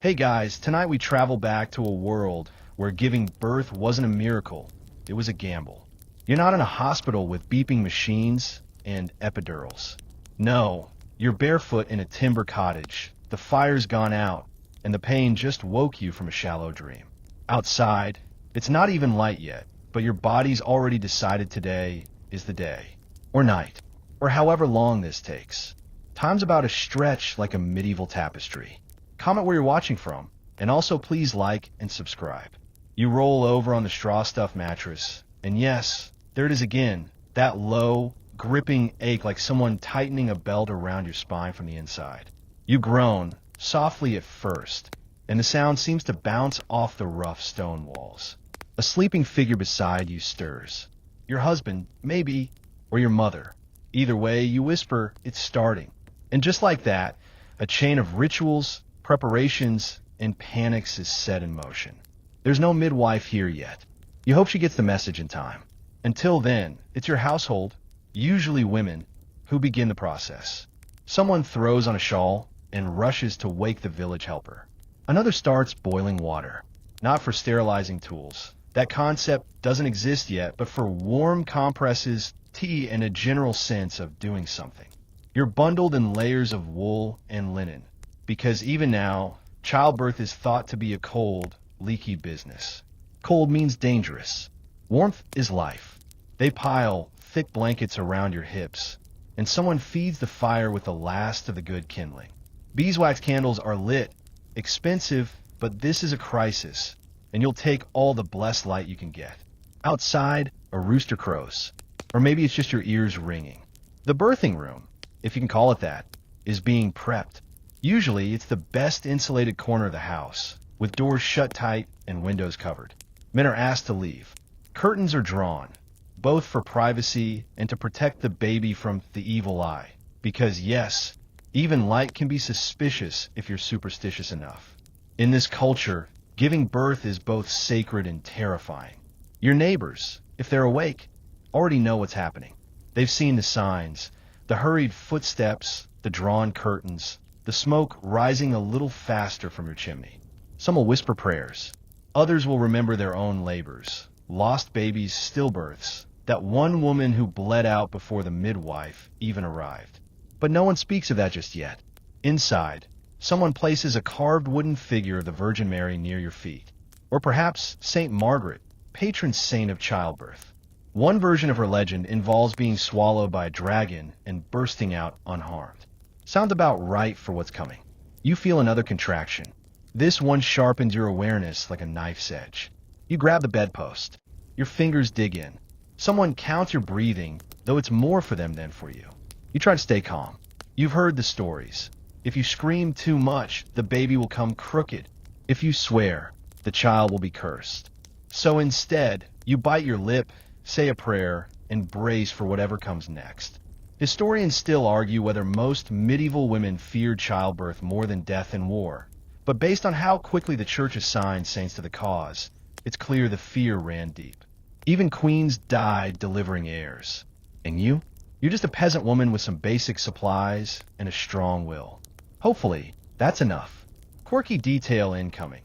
Hey guys, tonight we travel back to a world where giving birth wasn't a miracle, it was a gamble. You're not in a hospital with beeping machines and epidurals. No, you're barefoot in a timber cottage, the fire's gone out, and the pain just woke you from a shallow dream. Outside, it's not even light yet, but your body's already decided today is the day, or night, or however long this takes. Time's about to stretch like a medieval tapestry. Comment where you're watching from, and also please like and subscribe. You roll over on the straw-stuffed mattress, and yes, there it is again, that low, gripping ache like someone tightening a belt around your spine from the inside. You groan, softly at first, and the sound seems to bounce off the rough stone walls. A sleeping figure beside you stirs. Your husband, maybe, or your mother. Either way, you whisper, "It's starting." And just like that, a chain of rituals, preparations, and panics is set in motion. There's no midwife here yet. You hope she gets the message in time. Until then, it's your household, usually women, who begin the process. Someone throws on a shawl and rushes to wake the village helper. Another starts boiling water, not for sterilizing tools. That concept doesn't exist yet, but for warm compresses, tea, and a general sense of doing something. You're bundled in layers of wool and linen, because even now, childbirth is thought to be a cold, leaky business. Cold means dangerous. Warmth is life. They pile thick blankets around your hips, and someone feeds the fire with the last of the good kindling. Beeswax candles are lit, expensive, but this is a crisis, and you'll take all the blessed light you can get. Outside, a rooster crows, or maybe it's just your ears ringing. The birthing room, if you can call it that, is being prepped. Usually, it's the best insulated corner of the house, with doors shut tight and windows covered. Men are asked to leave. Curtains are drawn, both for privacy and to protect the baby from the evil eye. Because yes, even light can be suspicious if you're superstitious enough. In this culture, giving birth is both sacred and terrifying. Your neighbors, if they're awake, already know what's happening. They've seen the signs, the hurried footsteps, the drawn curtains, the smoke rising a little faster from your chimney. Some will whisper prayers. Others will remember their own labors, lost babies, stillbirths, that one woman who bled out before the midwife even arrived. But no one speaks of that just yet. Inside, someone places a carved wooden figure of the Virgin Mary near your feet. Or perhaps Saint Margaret, patron saint of childbirth. One version of her legend involves being swallowed by a dragon and bursting out unharmed. Sounds about right for what's coming. You feel another contraction. This one sharpens your awareness like a knife's edge. You grab the bedpost. Your fingers dig in. Someone counts your breathing, though it's more for them than for you. You try to stay calm. You've heard the stories. If you scream too much, the baby will come crooked. If you swear, the child will be cursed. So instead, you bite your lip, say a prayer, and brace for whatever comes next. Historians still argue whether most medieval women feared childbirth more than death in war. But based on how quickly the church assigned saints to the cause, it's clear the fear ran deep. Even queens died delivering heirs. And you? You're just a peasant woman with some basic supplies and a strong will. Hopefully, that's enough. Quirky detail incoming.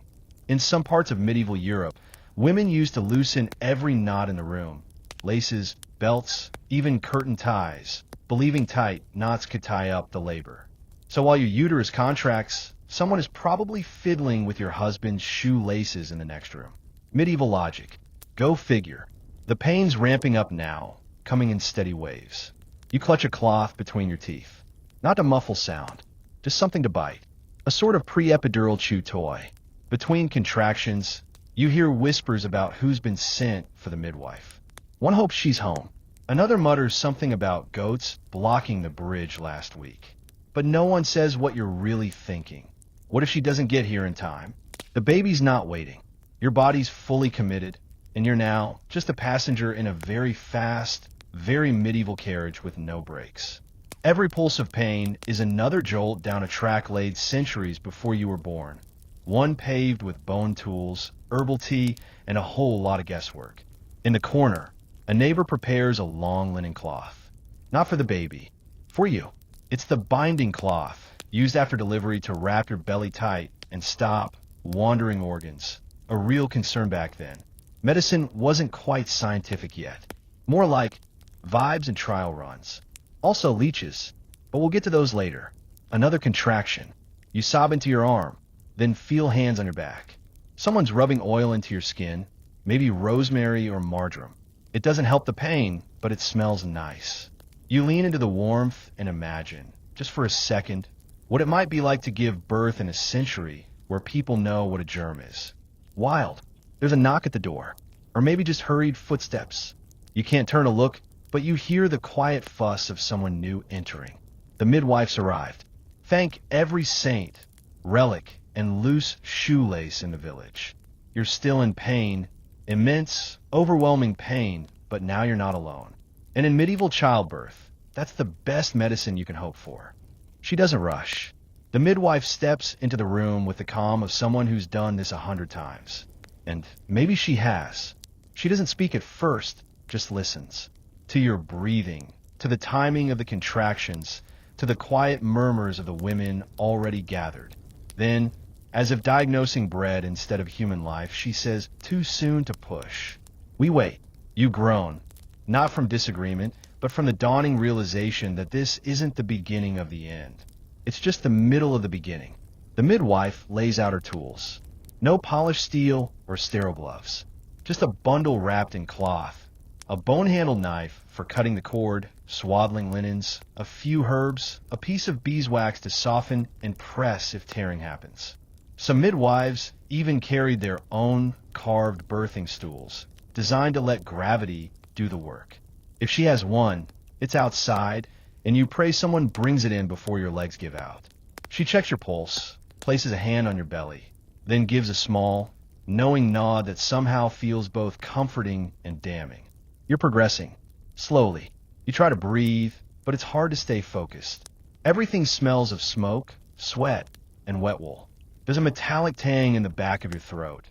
In some parts of medieval Europe, women used to loosen every knot in the room. Laces, belts, even curtain ties. Believing tight knots could tie up the labor. So while your uterus contracts, someone is probably fiddling with your husband's shoelaces in the next room. Medieval logic. Go figure. The pain's ramping up now, coming in steady waves. You clutch a cloth between your teeth. Not to muffle sound, just something to bite. A sort of pre-epidural chew toy. Between contractions, you hear whispers about who's been sent for the midwife. One hopes she's home. Another mutters something about goats blocking the bridge last week. But no one says what you're really thinking. What if she doesn't get here in time? The baby's not waiting. Your body's fully committed, and you're now just a passenger in a very fast, very medieval carriage with no brakes. Every pulse of pain is another jolt down a track laid centuries before you were born. One paved with bone tools, herbal tea, and a whole lot of guesswork. In the corner, a neighbor prepares a long linen cloth. Not for the baby, for you. It's the binding cloth, used after delivery to wrap your belly tight and stop wandering organs, a real concern back then. Medicine wasn't quite scientific yet, more like vibes and trial runs. Also leeches, but we'll get to those later. Another contraction. You sob into your arm, then feel hands on your back. Someone's rubbing oil into your skin, maybe rosemary or marjoram. It doesn't help the pain, but it smells nice. You lean into the warmth and imagine, just for a second, what it might be like to give birth in a century where people know what a germ is. Wild. There's a knock at the door, or maybe just hurried footsteps. You can't turn to look, but you hear the quiet fuss of someone new entering. The midwives arrived. Thank every saint, relic, and loose shoelace in the village. You're still in pain, immense, overwhelming pain, but now you're not alone. And in medieval childbirth, that's the best medicine you can hope for. She doesn't rush. The midwife steps into the room with the calm of someone who's done this 100 times. And maybe she has. She doesn't speak at first, just listens. To your breathing, to the timing of the contractions, to the quiet murmurs of the women already gathered. Then, as if diagnosing bread instead of human life, she says, "Too soon to push." We wait. You groan, not from disagreement, but from the dawning realization that this isn't the beginning of the end. It's just the middle of the beginning. The midwife lays out her tools. No polished steel or sterile gloves. Just a bundle wrapped in cloth. A bone-handled knife for cutting the cord, swaddling linens, a few herbs, a piece of beeswax to soften and press if tearing happens. Some midwives even carried their own carved birthing stools, designed to let gravity do the work. If she has one, it's outside, and you pray someone brings it in before your legs give out. She checks your pulse, places a hand on your belly, then gives a small, knowing nod that somehow feels both comforting and damning. You're progressing, slowly. You try to breathe, but it's hard to stay focused. Everything smells of smoke, sweat, and wet wool. There's a metallic tang in the back of your throat.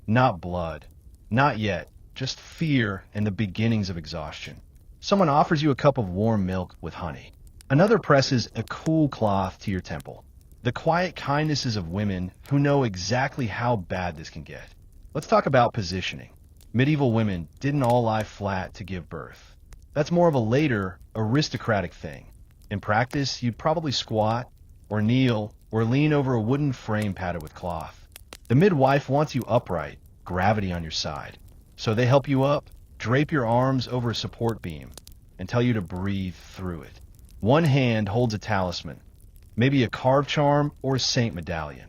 Not blood. Not yet. Just fear and the beginnings of exhaustion. Someone offers you a cup of warm milk with honey. Another presses a cool cloth to your temple. The quiet kindnesses of women who know exactly how bad this can get. Let's talk about positioning. Medieval women didn't all lie flat to give birth. That's more of a later, aristocratic thing. In practice, you'd probably squat, or kneel, or lean over a wooden frame padded with cloth. The midwife wants you upright, gravity on your side. So they help you up, drape your arms over a support beam, and tell you to breathe through it. One hand holds a talisman, maybe a carved charm or a saint medallion,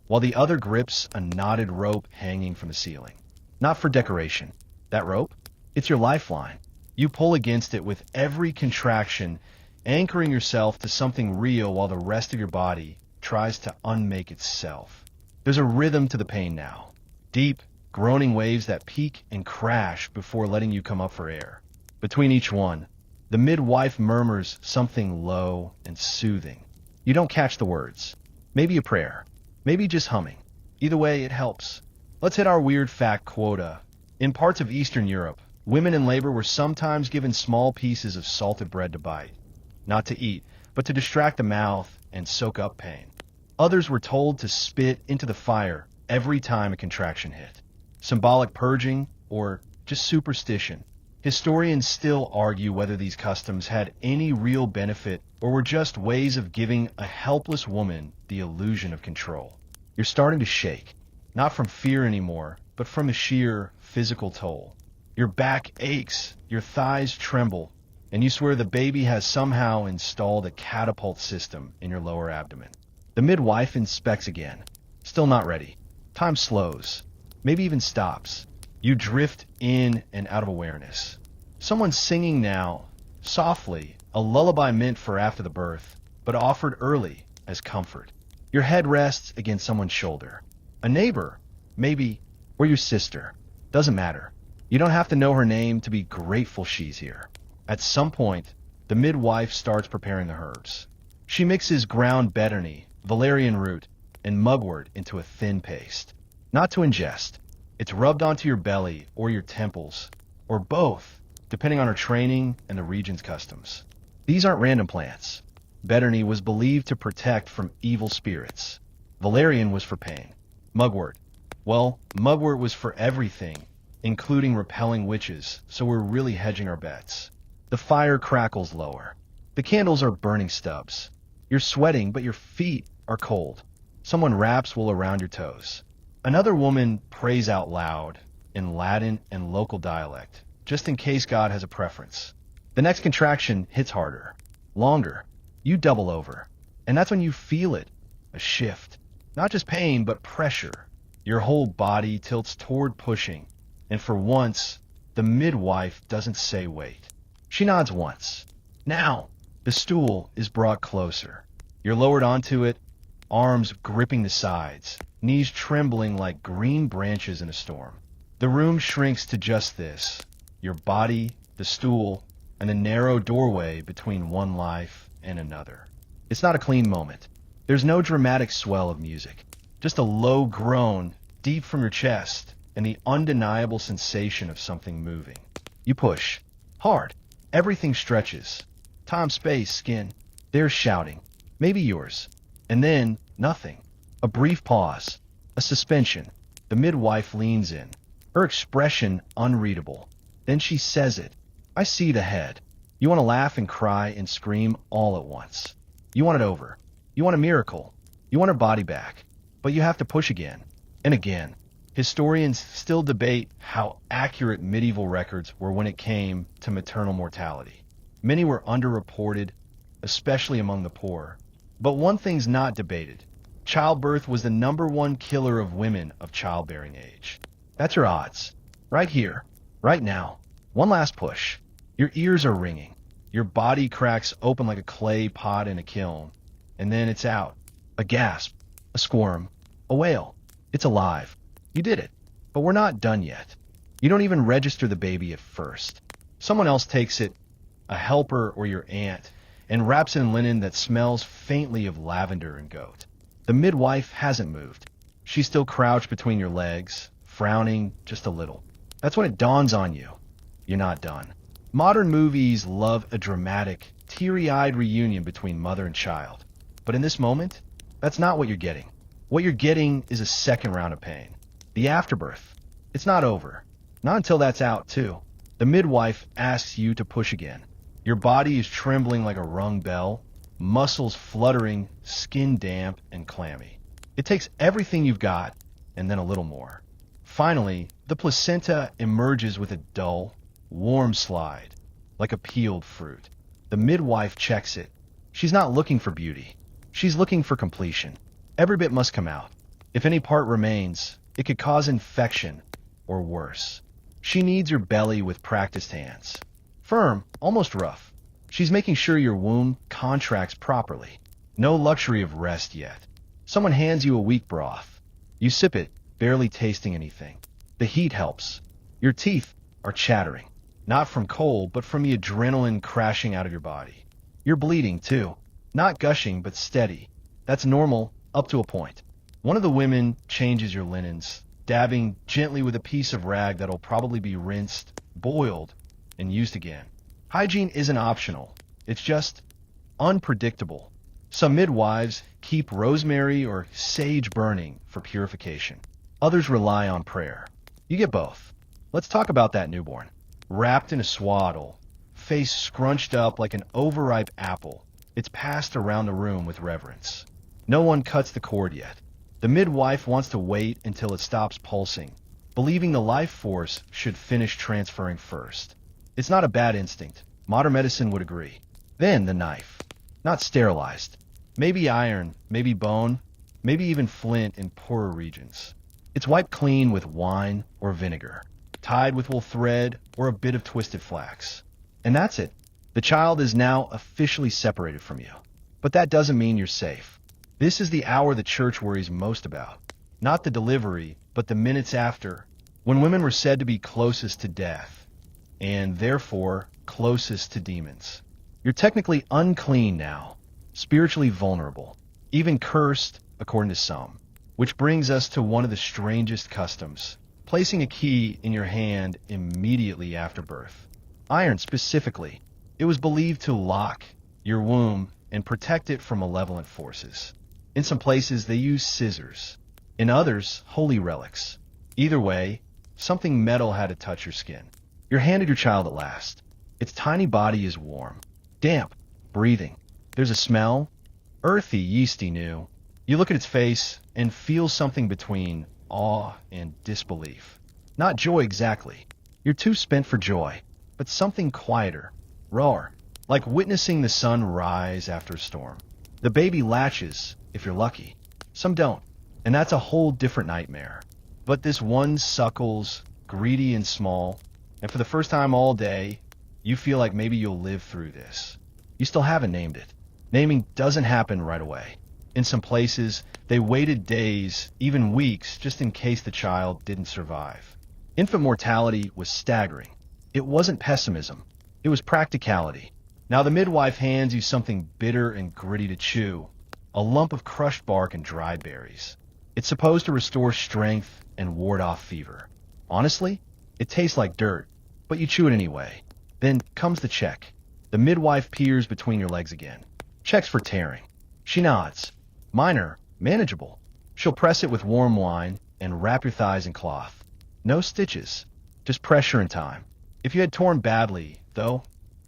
while the other grips a knotted rope hanging from the ceiling. Not for decoration. That rope? It's your lifeline. You pull against it with every contraction, anchoring yourself to something real while the rest of your body tries to unmake itself. There's a rhythm to the pain now. Deep, groaning waves that peak and crash before letting you come up for air. Between each one, the midwife murmurs something low and soothing. You don't catch the words. Maybe a prayer. Maybe just humming. Either way, it helps. Let's hit our weird fact quota. In parts of Eastern Europe, women in labor were sometimes given small pieces of salted bread to bite. Not to eat, but to distract the mouth and soak up pain. Others were told to spit into the fire every time a contraction hit. Symbolic purging or just superstition. Historians still argue whether these customs had any real benefit or were just ways of giving a helpless woman the illusion of control. You're starting to shake. Not from fear anymore, but from the sheer physical toll. Your back aches, your thighs tremble, and you swear the baby has somehow installed a catapult system in your lower abdomen. The midwife inspects again. Still not ready. Time slows, maybe even stops. You drift in and out of awareness. Someone's singing now, softly, a lullaby meant for after the birth, but offered early as comfort. Your head rests against someone's shoulder. A neighbor, maybe, or your sister. Doesn't matter. You don't have to know her name to be grateful she's here. At some point, the midwife starts preparing the herbs. She mixes ground betony, valerian root, and mugwort into a thin paste. Not to ingest. It's rubbed onto your belly or your temples, or both, depending on her training and the region's customs. These aren't random plants. Betony was believed to protect from evil spirits. Valerian was for pain. Mugwort. Well, mugwort was for everything, including repelling witches, so we're really hedging our bets. The fire crackles lower. The candles are burning stubs. You're sweating, but your feet are cold. Someone wraps wool around your toes. Another woman prays out loud in Latin and local dialect, just in case God has a preference. The next contraction hits harder, longer. You double over. And that's when you feel it, a shift. Not just pain, but pressure. Your whole body tilts toward pushing. And for once, the midwife doesn't say wait. She nods once. Now, the stool is brought closer. You're lowered onto it, arms gripping the sides, knees trembling like green branches in a storm. The room shrinks to just this: your body, the stool, and the narrow doorway between one life and another. It's not a clean moment. There's no dramatic swell of music, just a low groan deep from your chest and the undeniable sensation of something moving. You push. Hard. Everything stretches. Time, space, skin. There's shouting. Maybe yours. And then, nothing. A brief pause. A suspension. The midwife leans in. Her expression unreadable. Then she says it. I see the head. You want to laugh and cry and scream all at once. You want it over. You want a miracle. You want her body back. But you have to push again. And again. Historians still debate how accurate medieval records were when it came to maternal mortality. Many were underreported, especially among the poor. But one thing's not debated. Childbirth was the #1 killer of women of childbearing age. That's your odds. Right here. Right now. One last push. Your ears are ringing. Your body cracks open like a clay pot in a kiln. And then it's out. A gasp. A squirm. A wail. It's alive. You did it. But we're not done yet. You don't even register the baby at first. Someone else takes it, a helper or your aunt, and wraps it in linen that smells faintly of lavender and goat. The midwife hasn't moved. She's still crouched between your legs, frowning just a little. That's when it dawns on you. You're not done. Modern movies love a dramatic, teary-eyed reunion between mother and child. But in this moment, that's not what you're getting. What you're getting is a second round of pain. The afterbirth. It's not over. Not until that's out, too. The midwife asks you to push again. Your body is trembling like a rung bell, muscles fluttering, skin damp and clammy. It takes everything you've got, and then a little more. Finally, the placenta emerges with a dull, warm slide, like a peeled fruit. The midwife checks it. She's not looking for beauty. She's looking for completion. Every bit must come out. If any part remains, it could cause infection, or worse. She kneads your belly with practiced hands. Firm, almost rough. She's making sure your womb contracts properly. No luxury of rest yet. Someone hands you a weak broth. You sip it, barely tasting anything. The heat helps. Your teeth are chattering. Not from cold, but from the adrenaline crashing out of your body. You're bleeding, too. Not gushing, but steady. That's normal, up to a point. One of the women changes your linens, dabbing gently with a piece of rag that'll probably be rinsed, boiled, and used again. Hygiene isn't optional. It's just unpredictable. Some midwives keep rosemary or sage burning for purification. Others rely on prayer. You get both. Let's talk about that newborn. Wrapped in a swaddle, face scrunched up like an overripe apple, it's passed around the room with reverence. No one cuts the cord yet. The midwife wants to wait until it stops pulsing, believing the life force should finish transferring first. It's not a bad instinct. Modern medicine would agree. Then the knife. Not sterilized. Maybe iron, maybe bone, maybe even flint in poorer regions. It's wiped clean with wine or vinegar, tied with wool thread or a bit of twisted flax. And that's it. The child is now officially separated from you. But that doesn't mean you're safe. This is the hour the church worries most about. Not the delivery, but the minutes after, when women were said to be closest to death, and therefore closest to demons. You're technically unclean now, spiritually vulnerable, even cursed, according to some. Which brings us to one of the strangest customs, placing a key in your hand immediately after birth. Iron specifically. It was believed to lock your womb and protect it from malevolent forces. In some places, they use scissors. In others, holy relics. Either way, something metal had to touch your skin. You're handed your child at last. Its tiny body is warm, damp, breathing. There's a smell, earthy, yeasty new. You look at its face and feel something between awe and disbelief. Not joy exactly. You're too spent for joy, but something quieter, rawer, like witnessing the sun rise after a storm. The baby latches, if you're lucky. Some don't, and that's a whole different nightmare. But this one suckles, greedy and small, and for the first time all day, you feel like maybe you'll live through this. You still haven't named it. Naming doesn't happen right away. In some places, they waited days, even weeks, just in case the child didn't survive. Infant mortality was staggering. It wasn't pessimism. It was practicality. Now the midwife hands you something bitter and gritty to chew, a lump of crushed bark and dried berries. It's supposed to restore strength and ward off fever. Honestly, it tastes like dirt, but you chew it anyway. Then comes the check. The midwife peers between your legs again. Checks for tearing. She nods. Minor, manageable. She'll press it with warm wine and wrap your thighs in cloth. No stitches, just pressure and time. If you had torn badly, though,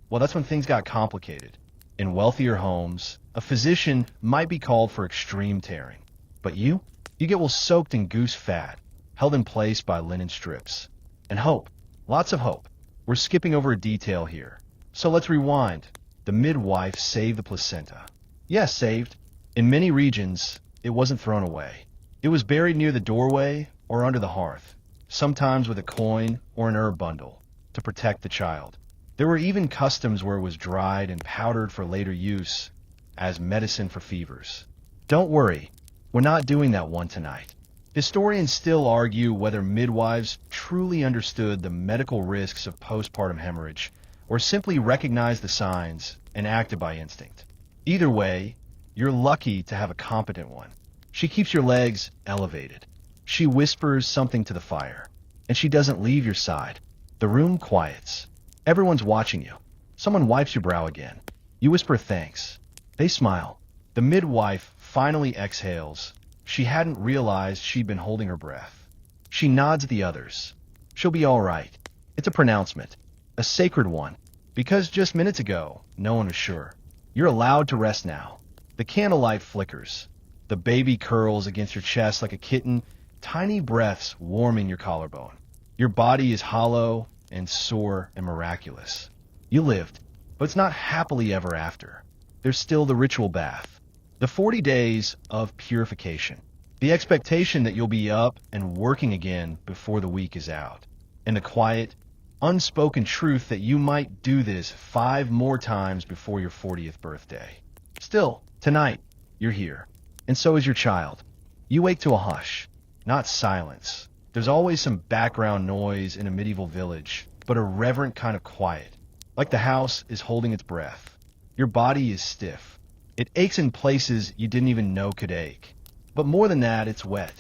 well, that's when things got complicated. In wealthier homes, a physician might be called for extreme tearing. But you get well soaked in goose fat, held in place by linen strips. And hope, lots of hope. We're skipping over a detail here. So let's rewind. The midwife saved the placenta. Yes, saved. In many regions, it wasn't thrown away. It was buried near the doorway or under the hearth, sometimes with a coin or an herb bundle, to protect the child. There were even customs where it was dried and powdered for later use as medicine for fevers. Don't worry, we're not doing that one tonight. Historians still argue whether midwives truly understood the medical risks of postpartum hemorrhage or simply recognized the signs and acted by instinct. Either way, you're lucky to have a competent one. She keeps your legs elevated. She whispers something to the fire, and she doesn't leave your side. The room quiets. Everyone's watching you. Someone wipes your brow again. You whisper thanks. They smile. The midwife finally exhales. She hadn't realized she'd been holding her breath. She nods at the others. She'll be all right. It's a pronouncement, a sacred one, because just minutes ago, no one was sure. You're allowed to rest now. The candlelight flickers. The baby curls against your chest like a kitten, tiny breaths warming your collarbone. Your body is hollow and sore and miraculous. You lived, but it's not happily ever after. There's still the ritual bath, the 40 days of purification, the expectation that you'll be up and working again before the week is out, and the quiet, unspoken truth that you might do this 5 more times before your 40th birthday. Still, tonight, you're here, and so is your child. You wake to a hush, not silence. There's always some background noise in a medieval village, but a reverent kind of quiet, like the house is holding its breath. Your body is stiff. It aches in places you didn't even know could ache. But more than that, it's wet.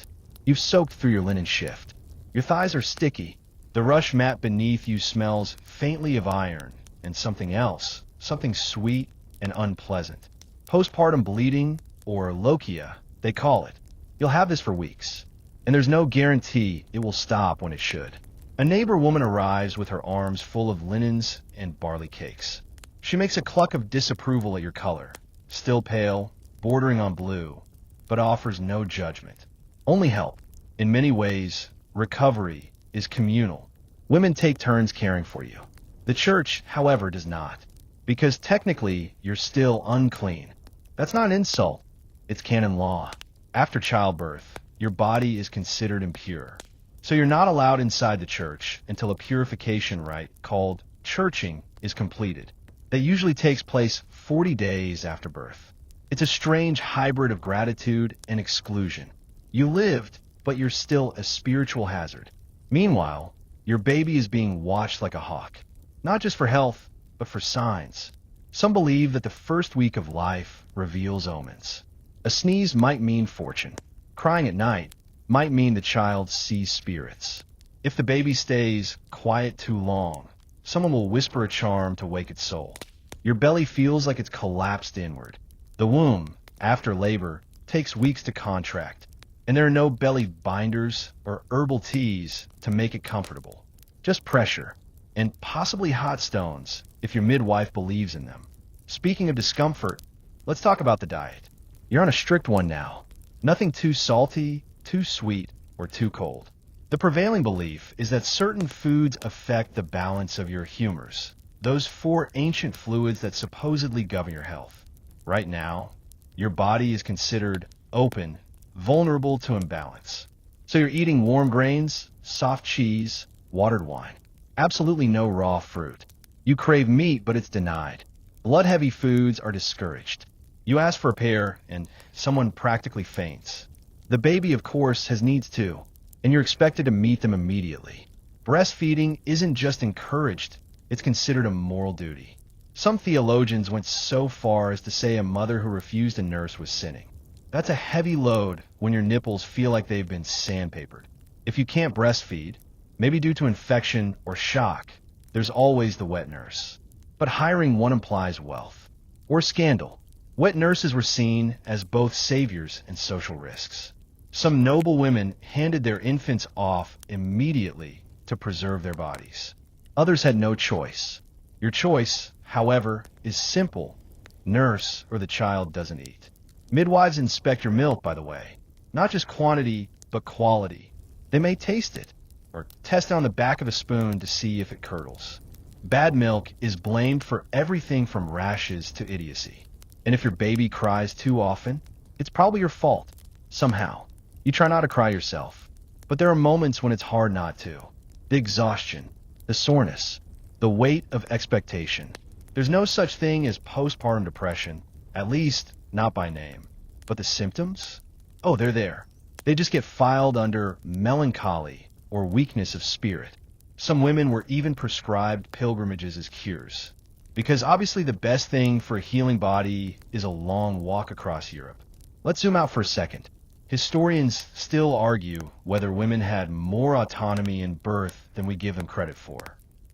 You've soaked through your linen shift. Your thighs are sticky. The rush mat beneath you smells faintly of iron and something else, something sweet and unpleasant. Postpartum bleeding, or lochia, they call it. You'll have this for weeks, and there's no guarantee it will stop when it should. A neighbor woman arrives with her arms full of linens and barley cakes. She makes a cluck of disapproval at your color, still pale, bordering on blue, but offers no judgment. Only help. In many ways, recovery is communal. Women take turns caring for you. The church, however, does not, because technically you're still unclean. That's not an insult. It's canon law. After childbirth, your body is considered impure. So you're not allowed inside the church until a purification rite called churching is completed. That usually takes place 40 days after birth. It's a strange hybrid of gratitude and exclusion. You lived, but you're still a spiritual hazard. Meanwhile, your baby is being watched like a hawk, not just for health, but for signs. Some believe that the first week of life reveals omens. A sneeze might mean fortune. Crying at night might mean the child sees spirits. If the baby stays quiet too long, someone will whisper a charm to wake its soul. Your belly feels like it's collapsed inward. The womb, after labor, takes weeks to contract, and there are no belly binders or herbal teas to make it comfortable. Just pressure, and possibly hot stones if your midwife believes in them. Speaking of discomfort, let's talk about the diet. You're on a strict one now. Nothing too salty, too sweet, or too cold. The prevailing belief is that certain foods affect the balance of your humors, those four ancient fluids that supposedly govern your health. Right now, your body is considered open, vulnerable to imbalance. So you're eating warm grains, soft cheese, watered wine. Absolutely no raw fruit. You crave meat, but it's denied. Blood-heavy foods are discouraged. You ask for a pear, and someone practically faints. The baby, of course, has needs too, and you're expected to meet them immediately. Breastfeeding isn't just encouraged, it's considered a moral duty. Some theologians went so far as to say a mother who refused a nurse was sinning. That's a heavy load when your nipples feel like they've been sandpapered. If you can't breastfeed, maybe due to infection or shock, there's always the wet nurse. But hiring one implies wealth. Or scandal. Wet nurses were seen as both saviors and social risks. Some noble women handed their infants off immediately to preserve their bodies. Others had no choice. Your choice, however, is simple. Nurse or the child doesn't eat. Midwives inspect your milk, by the way. Not just quantity, but quality. They may taste it, or test it on the back of a spoon to see if it curdles. Bad milk is blamed for everything from rashes to idiocy. And if your baby cries too often, it's probably your fault. Somehow. You try not to cry yourself. But there are moments when it's hard not to. The exhaustion, the soreness, the weight of expectation. There's no such thing as postpartum depression, at least not by name. But the symptoms? Oh, they're there. They just get filed under melancholy or weakness of spirit. Some women were even prescribed pilgrimages as cures. Because obviously the best thing for a healing body is a long walk across Europe. Let's zoom out for a second. Historians still argue whether women had more autonomy in birth than we give them credit for.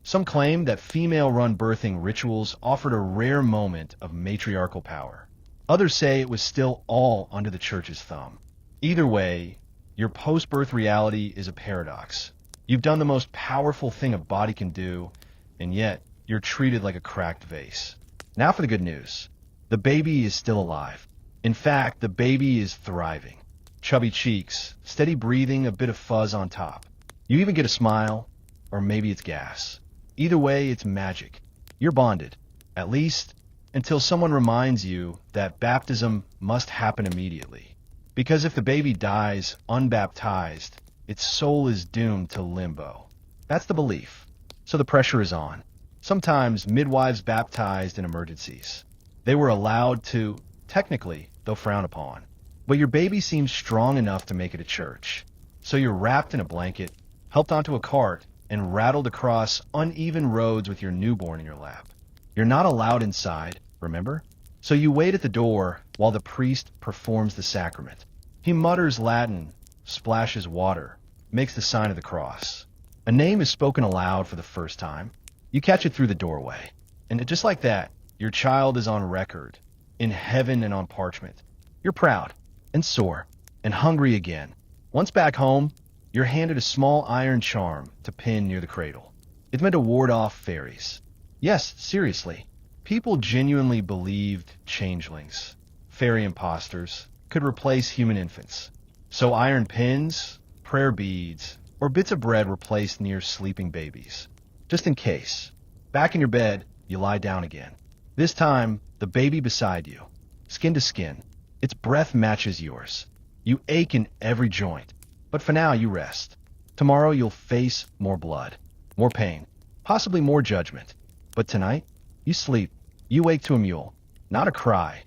Some claim that female-run birthing rituals offered a rare moment of matriarchal power. Others say it was still all under the church's thumb. Either way, your post-birth reality is a paradox. You've done the most powerful thing a body can do, and yet you're treated like a cracked vase. Now for the good news. The baby is still alive. In fact, the baby is thriving. Chubby cheeks, steady breathing, a bit of fuzz on top. You even get a smile, or maybe it's gas. Either way, it's magic. You're bonded, at least until someone reminds you that baptism must happen immediately. Because if the baby dies unbaptized, its soul is doomed to limbo. That's the belief. So the pressure is on. Sometimes midwives baptized in emergencies. They were allowed to, technically, though frowned upon. But your baby seems strong enough to make it to church. So you're wrapped in a blanket, helped onto a cart, and rattled across uneven roads with your newborn in your lap. You're not allowed inside, remember? So you wait at the door while the priest performs the sacrament. He mutters Latin, splashes water, makes the sign of the cross. A name is spoken aloud for the first time. You catch it through the doorway. And just like that, your child is on record, in heaven and on parchment. You're proud, and sore, and hungry again. Once back home, you're handed a small iron charm to pin near the cradle. It's meant to ward off fairies. Yes, seriously. People genuinely believed changelings, fairy imposters, could replace human infants. So iron pins, prayer beads, or bits of bread were placed near sleeping babies. Just in case. Back in your bed, you lie down again. This time, the baby beside you, skin to skin. Its breath matches yours. You ache in every joint. But for now, you rest. Tomorrow, you'll face more blood, more pain, possibly more judgment. But tonight, you sleep. You wake to a mule. Not a cry.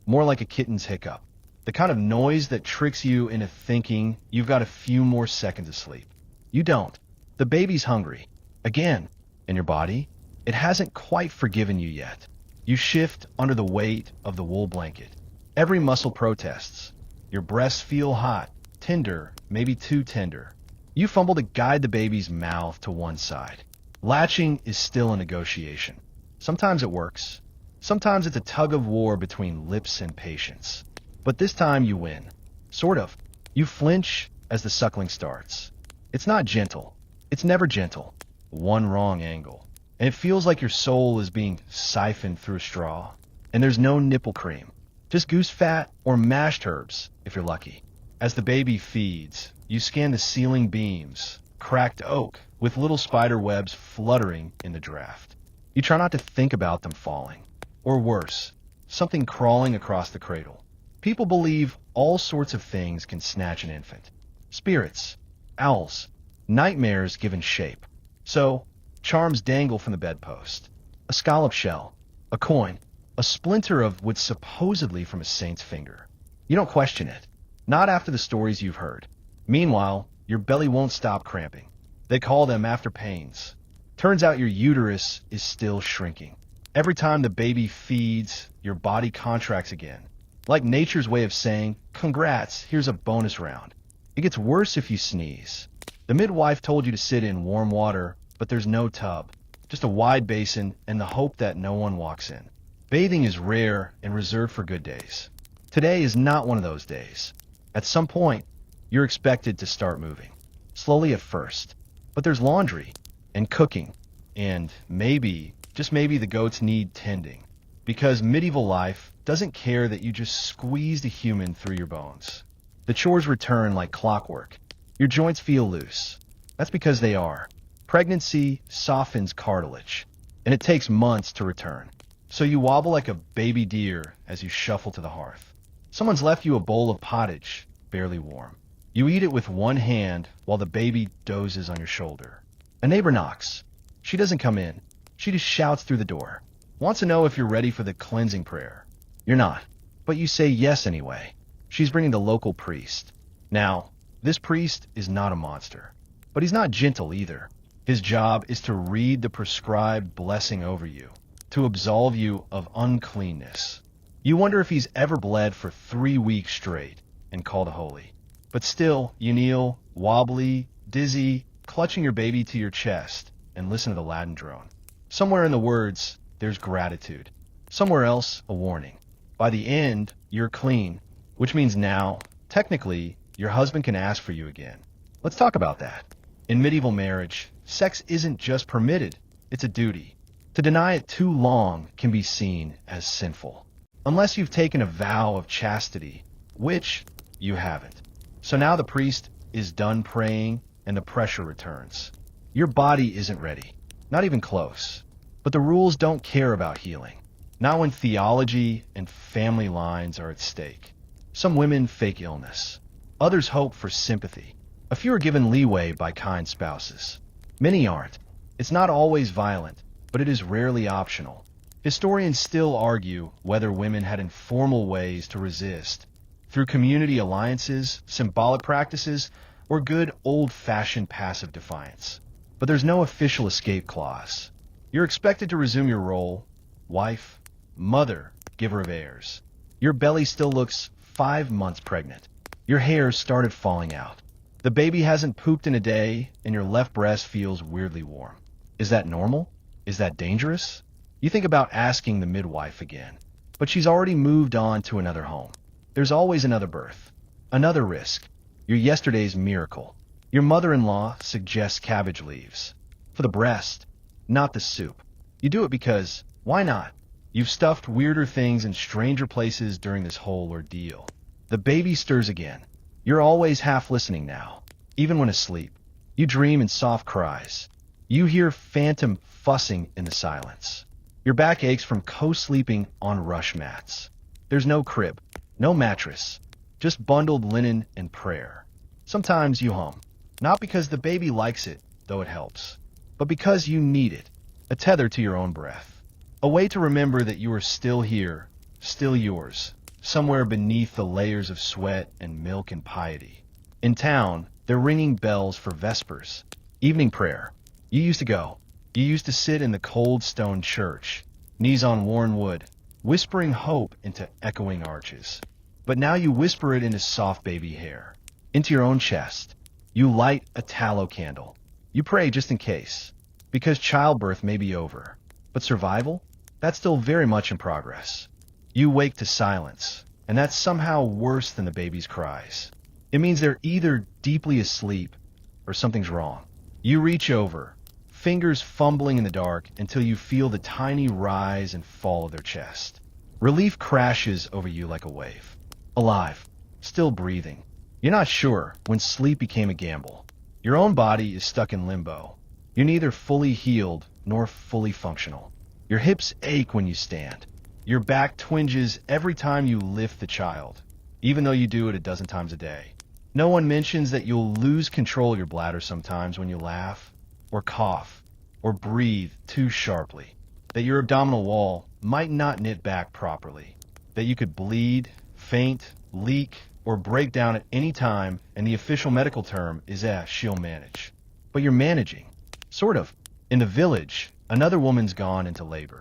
More like a kitten's hiccup. The kind of noise that tricks you into thinking you've got a few more seconds of sleep. You don't. The baby's hungry. Again. And your body? It hasn't quite forgiven you yet. You shift under the weight of the wool blanket. Every muscle protests. Your breasts feel hot, tender, maybe too tender. You fumble to guide the baby's mouth to one side. Latching is still a negotiation. Sometimes it works. Sometimes it's a tug of war between lips and patience. But this time you win. Sort of. You flinch as the suckling starts. It's not gentle. It's never gentle. One wrong angle. And it feels like your soul is being siphoned through a straw. And there's no nipple cream. Just goose fat or mashed herbs, if you're lucky. As the baby feeds, you scan the ceiling beams, cracked oak, with little spider webs fluttering in the draft. You try not to think about them falling. Or worse, something crawling across the cradle. People believe all sorts of things can snatch an infant. Spirits, owls, nightmares given shape. So, charms dangle from the bedpost. A scallop shell, a coin, a splinter of wood supposedly from a saint's finger. You don't question it. Not after the stories you've heard. Meanwhile, your belly won't stop cramping. They call them after pains. Turns out your uterus is still shrinking. Every time the baby feeds, your body contracts again. Like nature's way of saying, congrats, here's a bonus round. It gets worse if you sneeze. The midwife told you to sit in warm water, but there's no tub. Just a wide basin and the hope that no one walks in. Bathing is rare and reserved for good days. Today is not one of those days. At some point, you're expected to start moving. Slowly at first. But there's laundry and cooking. And maybe, just maybe the goats need tending. Because medieval life doesn't care that you just squeezed a human through your bones. The chores return like clockwork. Your joints feel loose. That's because they are. Pregnancy softens cartilage. And it takes months to return. So you wobble like a baby deer as you shuffle to the hearth. Someone's left you a bowl of pottage, barely warm. You eat it with one hand while the baby dozes on your shoulder. A neighbor knocks. She doesn't come in. She just shouts through the door. Wants to know if you're ready for the cleansing prayer. You're not, but you say yes anyway. She's bringing the local priest. Now, this priest is not a monster, but he's not gentle either. His job is to read the prescribed blessing over you, to absolve you of uncleanness. You wonder if he's ever bled for 3 weeks straight and called a holy. But still, you kneel, wobbly, dizzy, clutching your baby to your chest, and listen to the Latin drone. Somewhere in the words, there's gratitude. Somewhere else, a warning. By the end, you're clean, which means now, technically, your husband can ask for you again. Let's talk about that. In medieval marriage, sex isn't just permitted, it's a duty. To deny it too long can be seen as sinful. Unless you've taken a vow of chastity, which you haven't. So now the priest is done praying and the pressure returns. Your body isn't ready, not even close. But the rules don't care about healing. Not when theology and family lines are at stake. Some women fake illness. Others hope for sympathy. A few are given leeway by kind spouses. Many aren't. It's not always violent, but it is rarely optional. Historians still argue whether women had informal ways to resist, through community alliances, symbolic practices, or good old-fashioned passive defiance. But there's no official escape clause. You're expected to resume your role, wife, mother, giver of heirs. Your belly still looks 5 months pregnant. Your hair started falling out. The baby hasn't pooped in a day, and your left breast feels weirdly warm. Is that normal? Is that dangerous? You think about asking the midwife again, but she's already moved on to another home. There's always another birth, another risk. Your yesterday's miracle. Your mother-in-law suggests cabbage leaves. For the breast, not the soup. You do it because, why not? You've stuffed weirder things in stranger places during this whole ordeal. The baby stirs again. You're always half listening now, even when asleep. You dream in soft cries. You hear phantom fussing in the silence. Your back aches from co-sleeping on rush mats. There's no crib, no mattress, just bundled linen and prayer. Sometimes you hum, not because the baby likes it, though it helps, but because you need it, a tether to your own breath, a way to remember that you are still here, still yours, somewhere beneath the layers of sweat and milk and piety. In town, they're ringing bells for vespers, evening prayer. You used to go. You used to sit in the cold stone church, knees on worn wood, whispering hope into echoing arches. But now you whisper it into soft baby hair, into your own chest. You light a tallow candle. You pray just in case, because childbirth may be over. But survival? That's still very much in progress. You wake to silence, and that's somehow worse than the baby's cries. It means they're either deeply asleep or something's wrong. You reach over, fingers fumbling in the dark until you feel the tiny rise and fall of their chest. Relief crashes over you like a wave. Alive, still breathing. You're not sure when sleep became a gamble. Your own body is stuck in limbo. You're neither fully healed nor fully functional. Your hips ache when you stand. Your back twinges every time you lift the child, even though you do it a dozen times a day. No one mentions that you'll lose control of your bladder sometimes when you laugh, or cough, or breathe too sharply. That your abdominal wall might not knit back properly. That you could bleed, faint, leak, or break down at any time, and the official medical term is she'll manage. But you're managing. Sort of. In the village, another woman's gone into labor.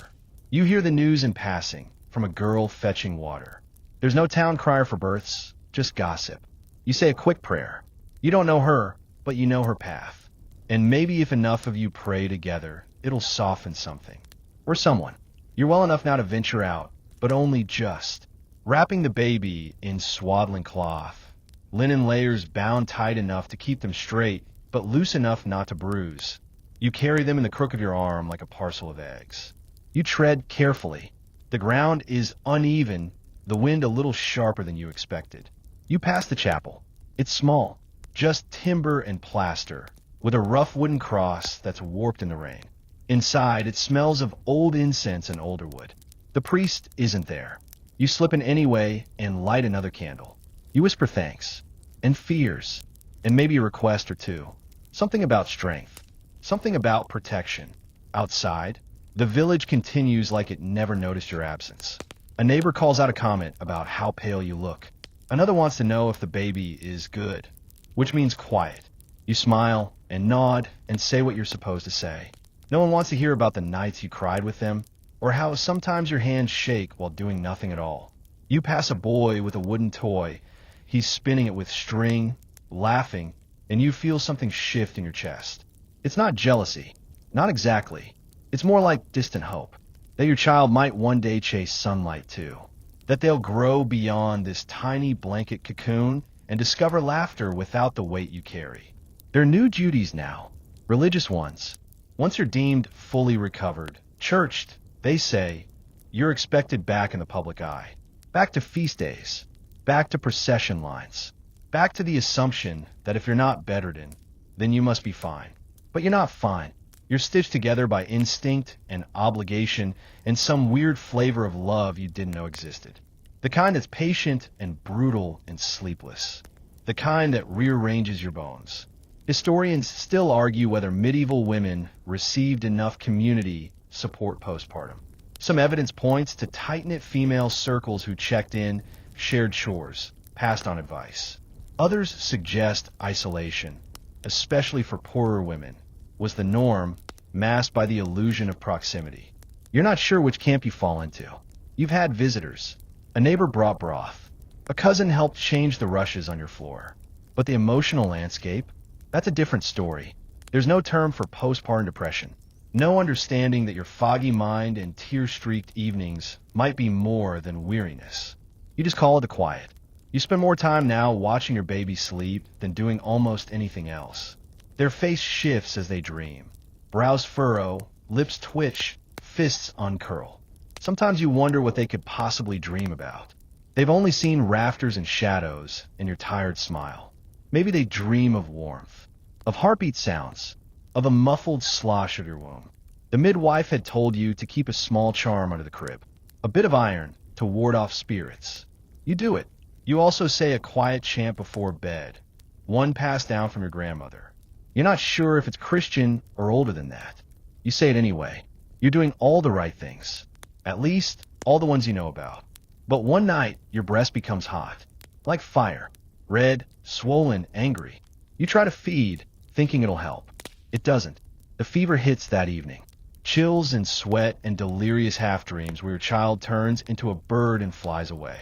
You hear the news in passing, from a girl fetching water. There's no town crier for births, just gossip. You say a quick prayer. You don't know her, but you know her path. And maybe if enough of you pray together, it'll soften something. Or someone. You're well enough now to venture out, but only just. Wrapping the baby in swaddling cloth. Linen layers bound tight enough to keep them straight, but loose enough not to bruise. You carry them in the crook of your arm like a parcel of eggs. You tread carefully. The ground is uneven, the wind a little sharper than you expected. You pass the chapel. It's small, just timber and plaster, with a rough wooden cross that's warped in the rain. Inside, it smells of old incense and older wood. The priest isn't there. You slip in anyway and light another candle. You whisper thanks, and fears, and maybe a request or two. Something about strength, something about protection. Outside, the village continues like it never noticed your absence. A neighbor calls out a comment about how pale you look. Another wants to know if the baby is good, which means quiet. You smile and nod and say what you're supposed to say. No one wants to hear about the nights you cried with them, or how sometimes your hands shake while doing nothing at all. You pass a boy with a wooden toy. He's spinning it with string, laughing, and you feel something shift in your chest. It's not jealousy. Not exactly. It's more like distant hope. That your child might one day chase sunlight too. That they'll grow beyond this tiny blanket cocoon and discover laughter without the weight you carry. There are new duties now. Religious ones. Once you're deemed fully recovered, churched, they say, you're expected back in the public eye. Back to feast days. Back to procession lines. Back to the assumption that if you're not bedridden, then you must be fine. But you're not fine. You're stitched together by instinct and obligation and some weird flavor of love you didn't know existed. The kind that's patient and brutal and sleepless. The kind that rearranges your bones. Historians still argue whether medieval women received enough community support postpartum. Some evidence points to tight-knit female circles who checked in, shared chores, passed on advice. Others suggest isolation, especially for poorer women, was the norm, masked by the illusion of proximity. You're not sure which camp you fall into. You've had visitors. A neighbor brought broth. A cousin helped change the rushes on your floor. But the emotional landscape? That's a different story. There's no term for postpartum depression. No understanding that your foggy mind and tear-streaked evenings might be more than weariness. You just call it the quiet. You spend more time now watching your baby sleep than doing almost anything else. Their face shifts as they dream. Brows furrow, lips twitch, fists uncurl. Sometimes you wonder what they could possibly dream about. They've only seen rafters and shadows and your tired smile. Maybe they dream of warmth, of heartbeat sounds, of a muffled slosh of your womb. The midwife had told you to keep a small charm under the crib, a bit of iron to ward off spirits. You do it. You also say a quiet chant before bed, one passed down from your grandmother. You're not sure if it's Christian or older than that. You say it anyway. You're doing all the right things. At least, all the ones you know about. But one night, your breast becomes hot. Like fire. Red, swollen, angry. You try to feed, thinking it'll help. It doesn't. The fever hits that evening. Chills and sweat and delirious half-dreams where your child turns into a bird and flies away.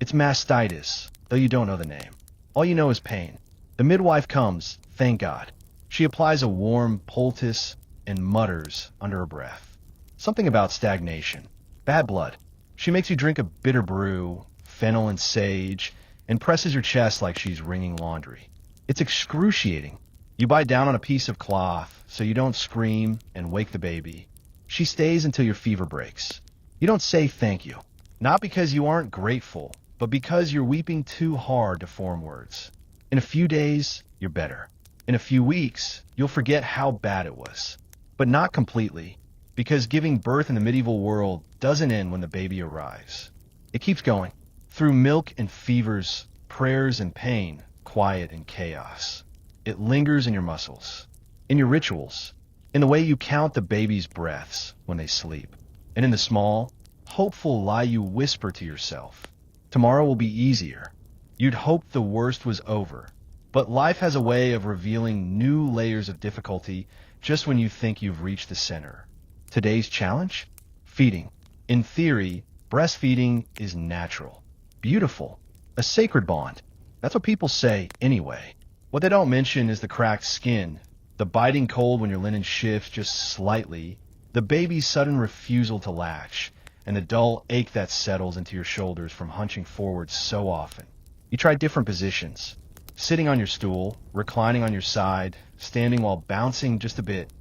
It's mastitis, though you don't know the name. All you know is pain. The midwife comes, thank God. She applies a warm poultice and mutters under her breath. Something about stagnation. Bad blood. She makes you drink a bitter brew, fennel and sage, and presses your chest like she's wringing laundry. It's excruciating. You bite down on a piece of cloth so you don't scream and wake the baby. She stays until your fever breaks. You don't say thank you. Not because you aren't grateful, but because you're weeping too hard to form words. In a few days, you're better. In a few weeks, you'll forget how bad it was. But not completely, because giving birth in the medieval world doesn't end when the baby arrives. It keeps going. Through milk and fevers, prayers and pain, quiet and chaos. It lingers in your muscles, in your rituals, in the way you count the baby's breaths when they sleep, and in the small, hopeful lie you whisper to yourself. Tomorrow will be easier. You'd hoped the worst was over, but life has a way of revealing new layers of difficulty just when you think you've reached the center. Today's challenge? Feeding. In theory, breastfeeding is natural, beautiful, a sacred bond. That's what people say anyway. What they don't mention is the cracked skin, the biting cold when your linen shifts just slightly, the baby's sudden refusal to latch, and the dull ache that settles into your shoulders from hunching forward so often. You try different positions, sitting on your stool, reclining on your side, standing while bouncing just a bit,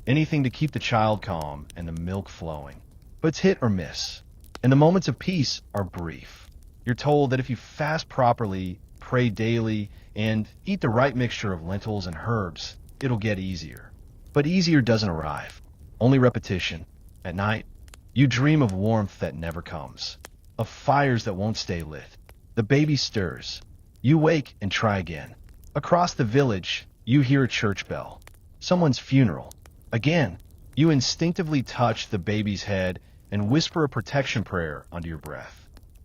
anything to keep the child calm and the milk flowing. But it's hit or miss, and the moments of peace are brief. You're told that if you fast properly, pray daily, and eat the right mixture of lentils and herbs, it'll get easier. But easier doesn't arrive. Only repetition. At night, you dream of warmth that never comes, of fires that won't stay lit. The baby stirs. You wake and try again. Across the village, you hear a church bell. Someone's funeral. Again, you instinctively touch the baby's head and whisper a protection prayer under your breath.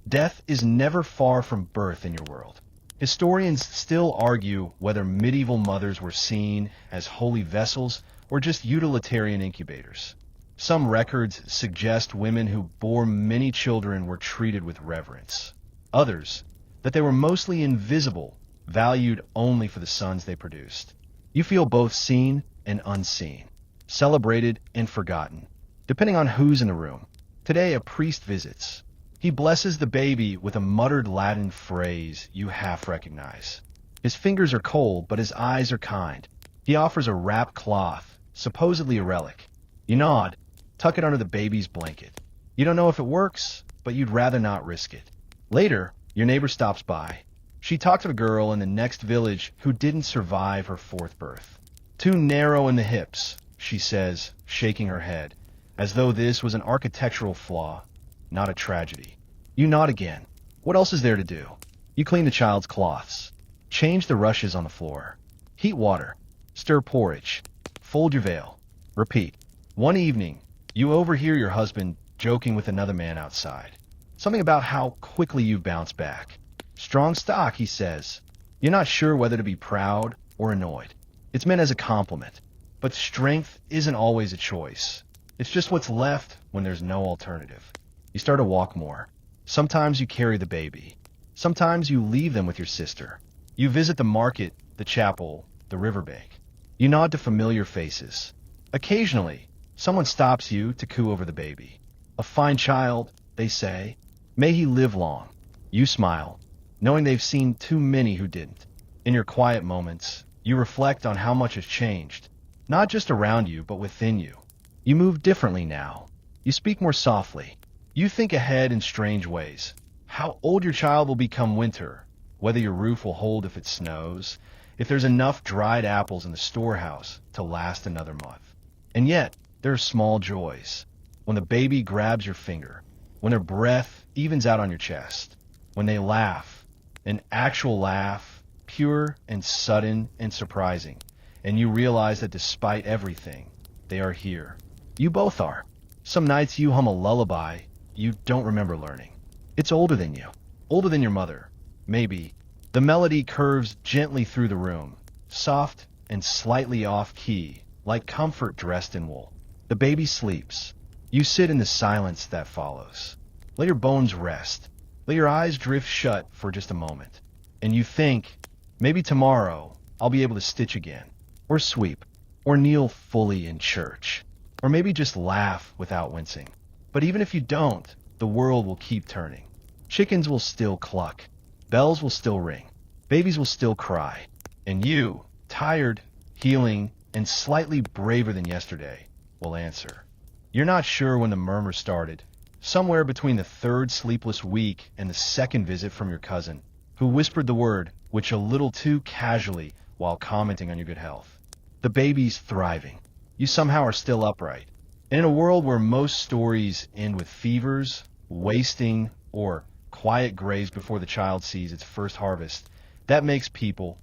Death is never far from birth in your world. Historians still argue whether medieval mothers were seen as holy vessels or just utilitarian incubators. Some records suggest women who bore many children were treated with reverence. Others, that they were mostly invisible, valued only for the sons they produced. You feel both seen and unseen, celebrated and forgotten, depending on who's in the room. Today, a priest visits. He blesses the baby with a muttered Latin phrase you half recognize. His fingers are cold, but his eyes are kind. He offers a wrapped cloth, supposedly a relic. You nod, tuck it under the baby's blanket. You don't know if it works, but you'd rather not risk it. Later, your neighbor stops by. She talked to a girl in the next village who didn't survive her fourth birth. Too narrow in the hips, she says, shaking her head, as though this was an architectural flaw, not a tragedy. You nod again. What else is there to do? You clean the child's cloths. Change the rushes on the floor. Heat water. Stir porridge. Fold your veil. Repeat. One evening, you overhear your husband joking with another man outside. Something about how quickly you bounce back. Strong stock, he says. You're not sure whether to be proud or annoyed. It's meant as a compliment. But strength isn't always a choice. It's just what's left when there's no alternative. You start to walk more. Sometimes you carry the baby. Sometimes you leave them with your sister. You visit the market, the chapel, the riverbank. You nod to familiar faces. Occasionally, someone stops you to coo over the baby. A fine child, they say. May he live long. You smile, knowing they've seen too many who didn't. In your quiet moments, you reflect on how much has changed. Not just around you, but within you. You move differently now. You speak more softly. You think ahead in strange ways. How old your child will become winter, whether your roof will hold if it snows, if there's enough dried apples in the storehouse to last another month. And yet, there are small joys. When the baby grabs your finger, when their breath evens out on your chest, when they laugh, an actual laugh, pure and sudden and surprising, and you realize that despite everything, they are here. You both are. Some nights you hum a lullaby you don't remember learning. It's older than you, older than your mother, maybe. The melody curves gently through the room, soft and slightly off-key, like comfort dressed in wool. The baby sleeps. You sit in the silence that follows. Let your bones rest. Let your eyes drift shut for just a moment. And you think, maybe tomorrow I'll be able to stitch again, or sweep, or kneel fully in church, or maybe just laugh without wincing. But even if you don't, the world will keep turning. Chickens will still cluck. Bells will still ring. Babies will still cry. And you, tired, healing, and slightly braver than yesterday, will answer. You're not sure when the murmur started, somewhere between the third sleepless week and the second visit from your cousin, who whispered the word, which a little too casually, while commenting on your good health. The baby's thriving. You somehow are still upright. And in a world where most stories end with fevers, wasting, or quiet graves before the child sees its first harvest, that makes people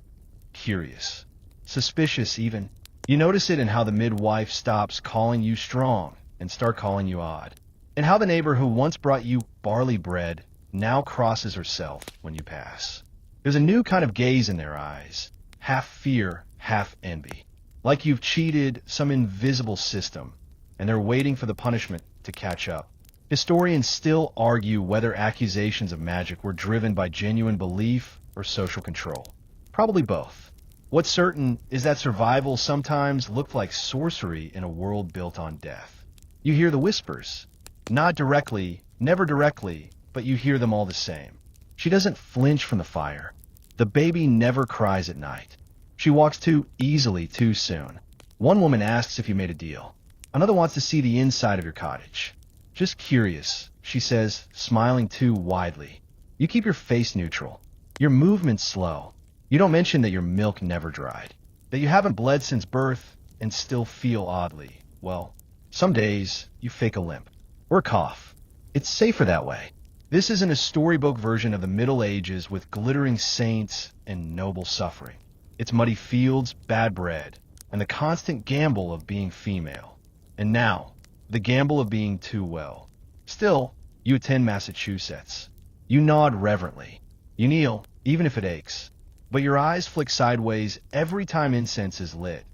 curious, suspicious even. You notice it in how the midwife stops calling you strong and start calling you odd, and how the neighbor who once brought you barley bread now crosses herself when you pass. There's a new kind of gaze in their eyes, half fear, half envy, like you've cheated some invisible system, and they're waiting for the punishment to catch up. Historians still argue whether accusations of magic were driven by genuine belief or social control. Probably both. What's certain is that survival sometimes looked like sorcery in a world built on death. You hear the whispers. Not directly, never directly, but you hear them all the same. She doesn't flinch from the fire. The baby never cries at night. She walks too easily too soon. One woman asks if you made a deal. Another wants to see the inside of your cottage. Just curious, she says, smiling too widely. You keep your face neutral. Your movements slow. You don't mention that your milk never dried, that you haven't bled since birth and still feel oddly. Well, some days you fake a limp or a cough. It's safer that way. This isn't a storybook version of the Middle Ages with glittering saints and noble suffering. It's muddy fields, bad bread, and the constant gamble of being female. And now, the gamble of being too well. Still, you attend Massachusetts. You nod reverently. You kneel, even if it aches. But your eyes flick sideways every time incense is lit,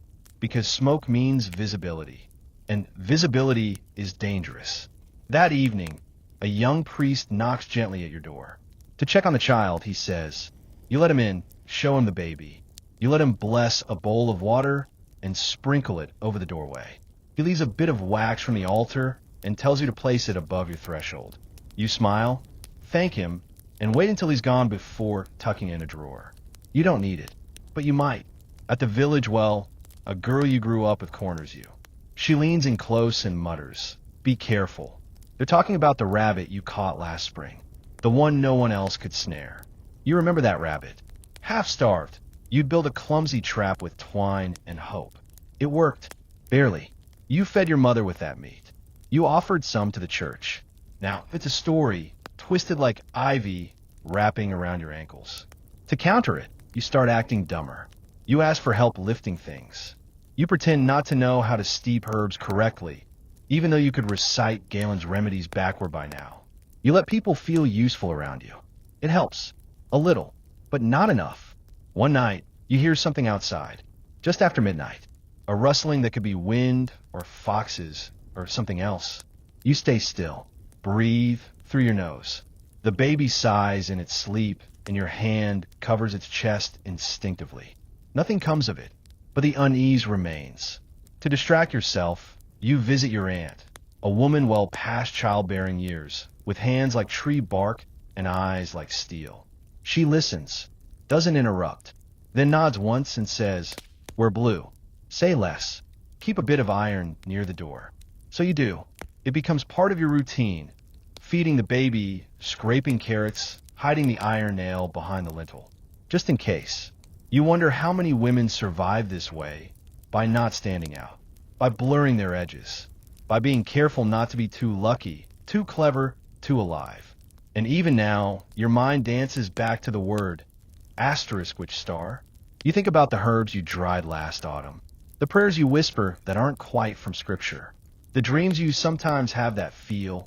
because smoke means visibility. And visibility is dangerous. That evening, a young priest knocks gently at your door. To check on the child, he says, you let him in, show him the baby. You let him bless a bowl of water and sprinkle it over the doorway. He leaves a bit of wax from the altar and tells you to place it above your threshold. You smile, thank him, and wait until he's gone before tucking in a drawer. You don't need it, but you might. At the village well, a girl you grew up with corners you. She leans in close and mutters, be careful. They're talking about the rabbit you caught last spring, the one no one else could snare. You remember that rabbit. Half-starved, you'd build a clumsy trap with twine and hope. It worked, barely. You fed your mother with that meat. You offered some to the church. Now, it's a story, twisted like ivy wrapping around your ankles. To counter it, you start acting dumber. You ask for help lifting things. You pretend not to know how to steep herbs correctly, even though you could recite Galen's remedies backward by now. You let people feel useful around you. It helps. A little, but not enough. One night, you hear something outside, just after midnight. A rustling that could be wind or foxes or something else. You stay still. Breathe through your nose. The baby sighs in its sleep, and your hand covers its chest instinctively. Nothing comes of it, but the unease remains. To distract yourself, you visit your aunt, a woman well past childbearing years, with hands like tree bark and eyes like steel. She listens, doesn't interrupt, then nods once and says, we're blue. Say less. Keep a bit of iron near the door. So you do. It becomes part of your routine, feeding the baby, scraping carrots, hiding the iron nail behind the lintel. Just in case. You wonder how many women survive this way by not standing out, by blurring their edges, by being careful not to be too lucky, too clever, too alive. And even now, your mind dances back to the word, asterisk which star. You think about the herbs you dried last autumn, the prayers you whisper that aren't quite from Scripture, the dreams you sometimes have that feel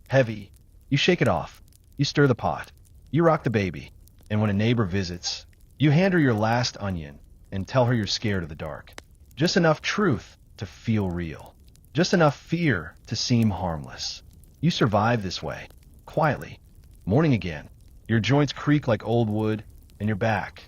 heavy. You shake it off. You stir the pot. You rock the baby. And when a neighbor visits, you hand her your last onion and tell her you're scared of the dark. Just enough truth to feel real. Just enough fear to seem harmless. You survive this way, quietly. Morning again. Your joints creak like old wood, and your back,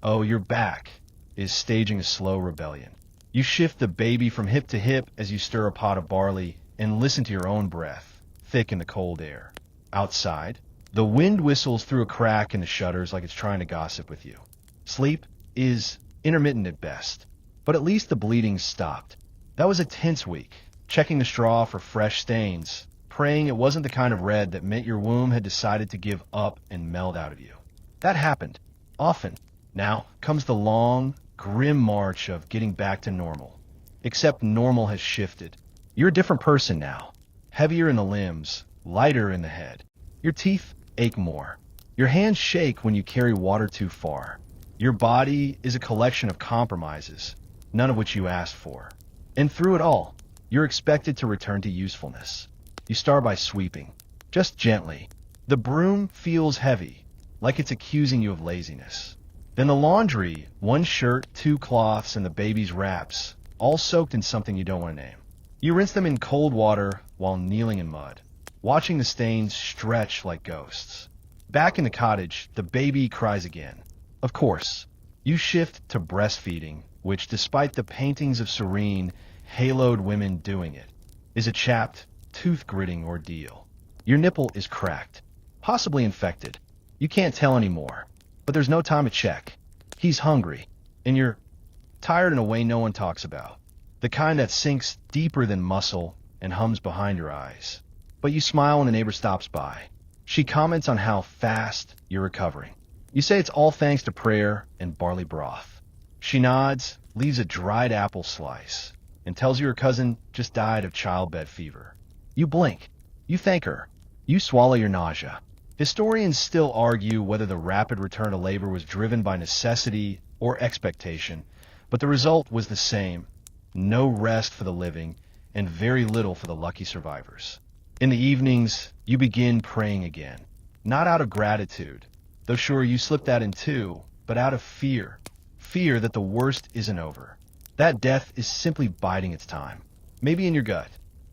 oh, your back, is staging a slow rebellion. You shift the baby from hip to hip as you stir a pot of barley and listen to your own breath, thick in the cold air. Outside, The wind whistles through a crack in the shutters like it's trying to gossip with you. Sleep is intermittent at best, but at least the bleeding stopped. That was a tense week, checking the straw for fresh stains, praying it wasn't the kind of red that meant your womb had decided to give up and meld out of you. That happened, often. Now comes the long, grim march of getting back to normal. Except normal has shifted. You're a different person now. Heavier in the limbs, lighter in the head. Your teeth ache more. Your hands shake when you carry water too far. Your body is a collection of compromises, none of which you asked for. And through it all, you're expected to return to usefulness. You start by sweeping, just gently. The broom feels heavy, like it's accusing you of laziness. Then the laundry, one shirt, two cloths, and the baby's wraps, all soaked in something you don't want to name. You rinse them in cold water while kneeling in mud, watching the stains stretch like ghosts. Back in the cottage, the baby cries again. Of course, you shift to breastfeeding, which, despite the paintings of serene, haloed women doing it, is a chapped, tooth-gritting ordeal. Your nipple is cracked, possibly infected. You can't tell anymore, but there's no time to check. He's hungry, and you're tired in a way no one talks about. The kind that sinks deeper than muscle and hums behind your eyes. But you smile when the neighbor stops by. She comments on how fast you're recovering. You say it's all thanks to prayer and barley broth. She nods, leaves a dried apple slice, and tells you her cousin just died of childbed fever. You blink. You thank her. You swallow your nausea. Historians still argue whether the rapid return to labor was driven by necessity or expectation, but the result was the same: no rest for the living and very little for the lucky survivors. In the evenings, you begin praying again, not out of gratitude, though sure you slip that in too, but out of fear. Fear that the worst isn't over. That death is simply biding its time. Maybe in your gut,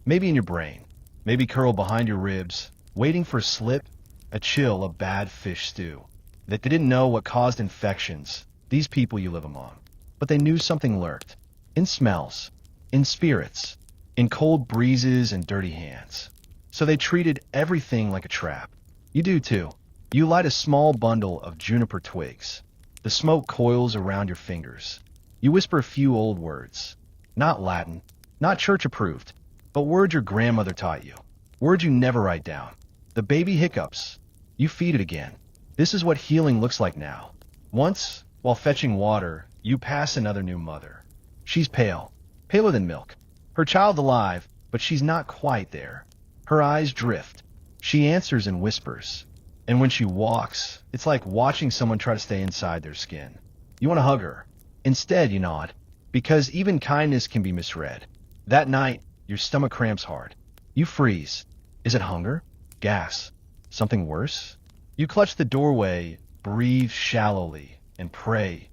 maybe in your brain, maybe curled behind your ribs, waiting for a slip, a chill, a bad fish stew. That they didn't know what caused infections, these people you live among. But they knew something lurked. In smells, in spirits, in cold breezes and dirty hands. So they treated everything like a trap. You do too. You light a small bundle of juniper twigs. The smoke coils around your fingers. You whisper a few old words. Not Latin, not church approved, but words your grandmother taught you. Words you never write down. The baby hiccups. You feed it again. This is what healing looks like now. Once, while fetching water, you pass another new mother. She's pale, paler than milk. Her child alive, but she's not quite there. Her eyes drift. She answers in whispers. And when she walks, it's like watching someone try to stay inside their skin. You want to hug her. Instead, you nod, because even kindness can be misread. That night, your stomach cramps hard. You freeze. Is it hunger? Gas? Something worse? You clutch the doorway, breathe shallowly, and pray.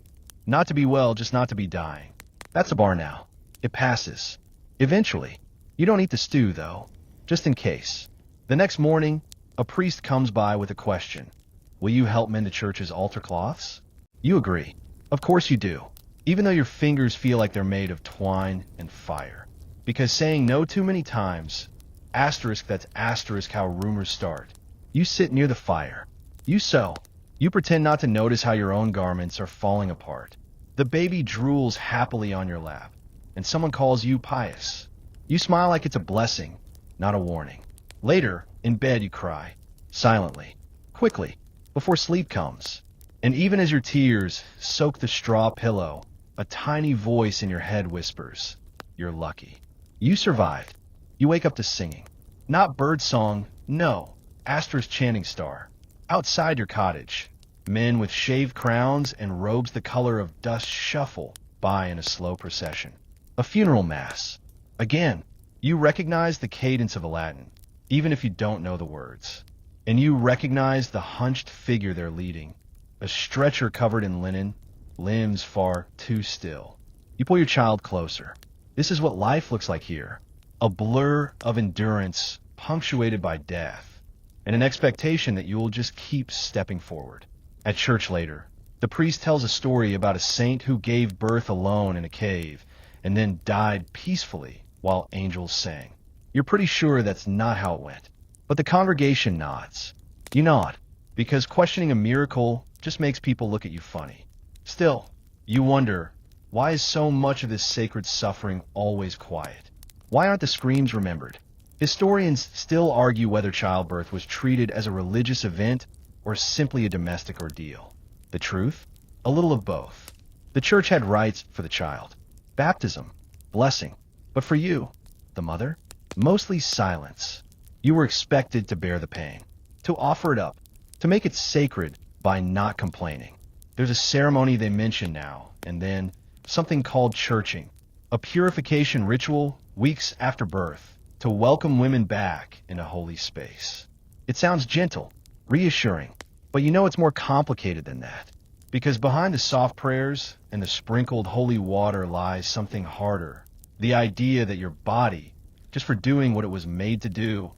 Not to be well, just not to be dying. That's a bar now. It passes. Eventually. You don't eat the stew, though, just in case. The next morning, a priest comes by with a question. Will you help mend the church's altar cloths? You agree. Of course you do, even though your fingers feel like they're made of twine and fire. Because saying no too many times, that's asterisk how rumors start. You sit near the fire. You sew. You pretend not to notice how your own garments are falling apart. The baby drools happily on your lap, and someone calls you pious. You smile like it's a blessing, not a warning. Later, in bed you cry, silently, quickly, before sleep comes. And even as your tears soak the straw pillow, a tiny voice in your head whispers, "You're lucky. You survived." You wake up to singing. Not birdsong, no, asterisk chanting star. Outside your cottage, men with shaved crowns and robes the color of dust shuffle by in a slow procession. A funeral mass. Again, you recognize the cadence of the Latin, even if you don't know the words. And you recognize the hunched figure they're leading. A stretcher covered in linen, limbs far too still. You pull your child closer. This is what life looks like here. A blur of endurance punctuated by death, and an expectation that you will just keep stepping forward. At church later, the priest tells a story about a saint who gave birth alone in a cave and then died peacefully while angels sang. You're pretty sure that's not how it went, but the congregation nods. You nod, because questioning a miracle just makes people look at you funny. Still, you wonder, why is so much of this sacred suffering always quiet? Why aren't the screams remembered? Historians still argue whether childbirth was treated as a religious event or simply a domestic ordeal. The truth? A little of both. The church had rites for the child, baptism, blessing, but for you, the mother, mostly silence. You were expected to bear the pain, to offer it up, to make it sacred by not complaining. There's a ceremony they mention now and then, something called churching, a purification ritual weeks after birth to welcome women back in a holy space. It sounds gentle, reassuring, but you know it's more complicated than that. Because behind the soft prayers and the sprinkled holy water lies something harder. The idea that your body, just for doing what it was made to do,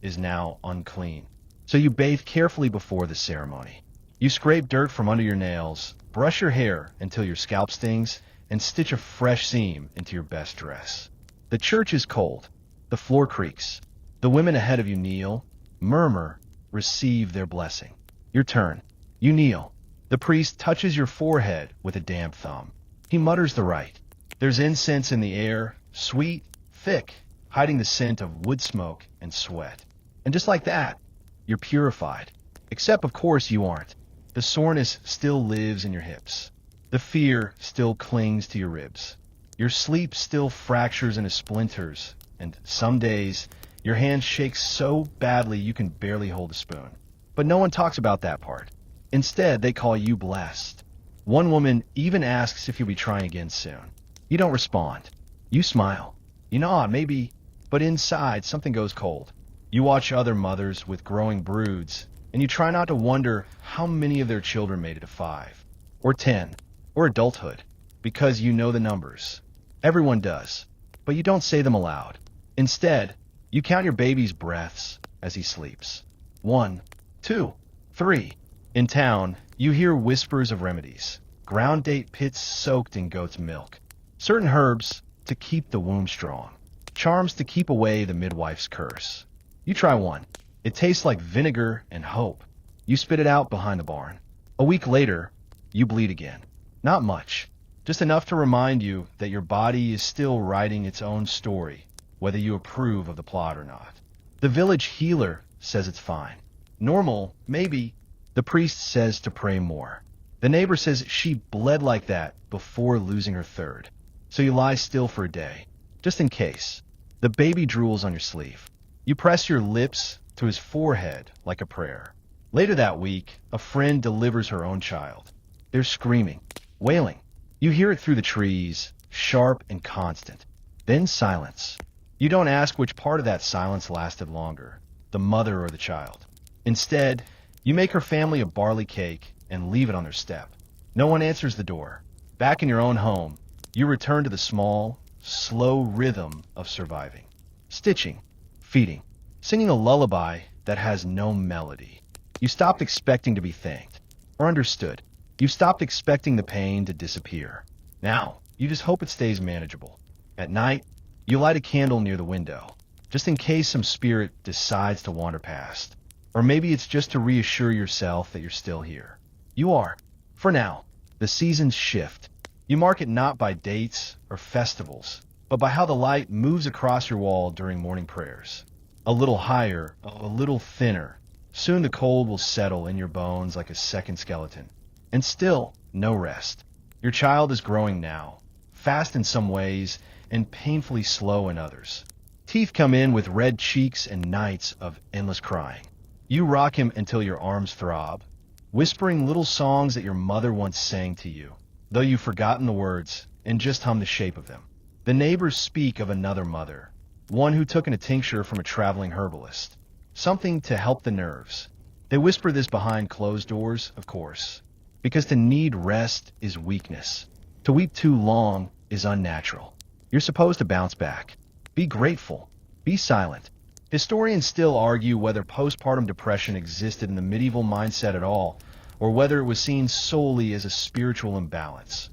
is now unclean. So you bathe carefully before the ceremony. You scrape dirt from under your nails, brush your hair until your scalp stings, and stitch a fresh seam into your best dress. The church is cold. The floor creaks. The women ahead of you kneel, murmur, receive their blessing. Your turn. You kneel. The priest touches your forehead with a damp thumb. He mutters the rite. There's incense in the air, sweet, thick, hiding the scent of wood smoke and sweat. And just like that, you're purified. Except, of course, you aren't. The soreness still lives in your hips. The fear still clings to your ribs. Your sleep still fractures into splinters, and some days, your hand shakes so badly you can barely hold a spoon. But no one talks about that part. Instead, they call you blessed. One woman even asks if you'll be trying again soon. You don't respond. You smile. You nod, maybe, but inside something goes cold. You watch other mothers with growing broods, and you try not to wonder how many of their children made it to 5, or 10, or adulthood, because you know the numbers. Everyone does, but you don't say them aloud. Instead, you count your baby's breaths as he sleeps. 1, 2, 3. In town, you hear whispers of remedies. Ground date pits soaked in goat's milk. Certain herbs to keep the womb strong. Charms to keep away the midwife's curse. You try one. It tastes like vinegar and hope. You spit it out behind the barn. A week later, you bleed again. Not much. Just enough to remind you that your body is still writing its own story, whether you approve of the plot or not. The village healer says it's fine. Normal, maybe. The priest says to pray more. The neighbor says she bled like that before losing her third. So you lie still for a day, just in case. The baby drools on your sleeve. You press your lips to his forehead like a prayer. Later that week, a friend delivers her own child. They're screaming, wailing. You hear it through the trees, sharp and constant. Then silence. You don't ask which part of that silence lasted longer, the mother or the child. Instead, you make her family a barley cake and leave it on their step. No one answers the door. Back in your own home, you return to the small, slow rhythm of surviving. Stitching, feeding, singing a lullaby that has no melody. You stopped expecting to be thanked or understood. You stopped expecting the pain to disappear. Now, you just hope it stays manageable. At night, you light a candle near the window, just in case some spirit decides to wander past. Or maybe it's just to reassure yourself that you're still here. You are. For now. The seasons shift. You mark it not by dates or festivals, but by how the light moves across your wall during morning prayers. A little higher, a little thinner. Soon the cold will settle in your bones like a second skeleton. And still, no rest. Your child is growing now, fast in some ways and painfully slow in others. Teeth come in with red cheeks and nights of endless crying. You rock him until your arms throb, whispering little songs that your mother once sang to you, though you've forgotten the words and just hum the shape of them. The neighbors speak of another mother, one who took in a tincture from a traveling herbalist, something to help the nerves. They whisper this behind closed doors, of course, because to need rest is weakness. To weep too long is unnatural. You're supposed to bounce back. Be grateful. Be silent. Historians still argue whether postpartum depression existed in the medieval mindset at all, or whether it was seen solely as a spiritual imbalance.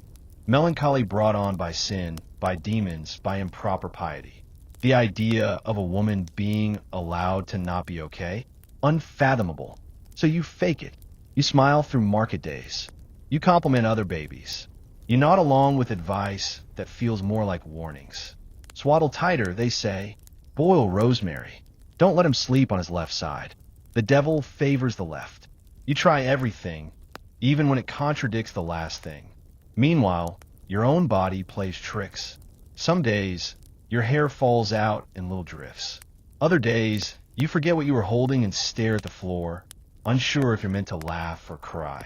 Melancholy brought on by sin, by demons, by improper piety. The idea of a woman being allowed to not be okay? Unfathomable. So you fake it. You smile through market days. You compliment other babies. You nod along with advice that feels more like warnings. Swaddle tighter, they say. Boil rosemary. Don't let him sleep on his left side. The devil favors the left. You try everything, even when it contradicts the last thing. Meanwhile, your own body plays tricks. Some days, your hair falls out in little drifts. Other days, you forget what you were holding and stare at the floor, unsure if you're meant to laugh or cry.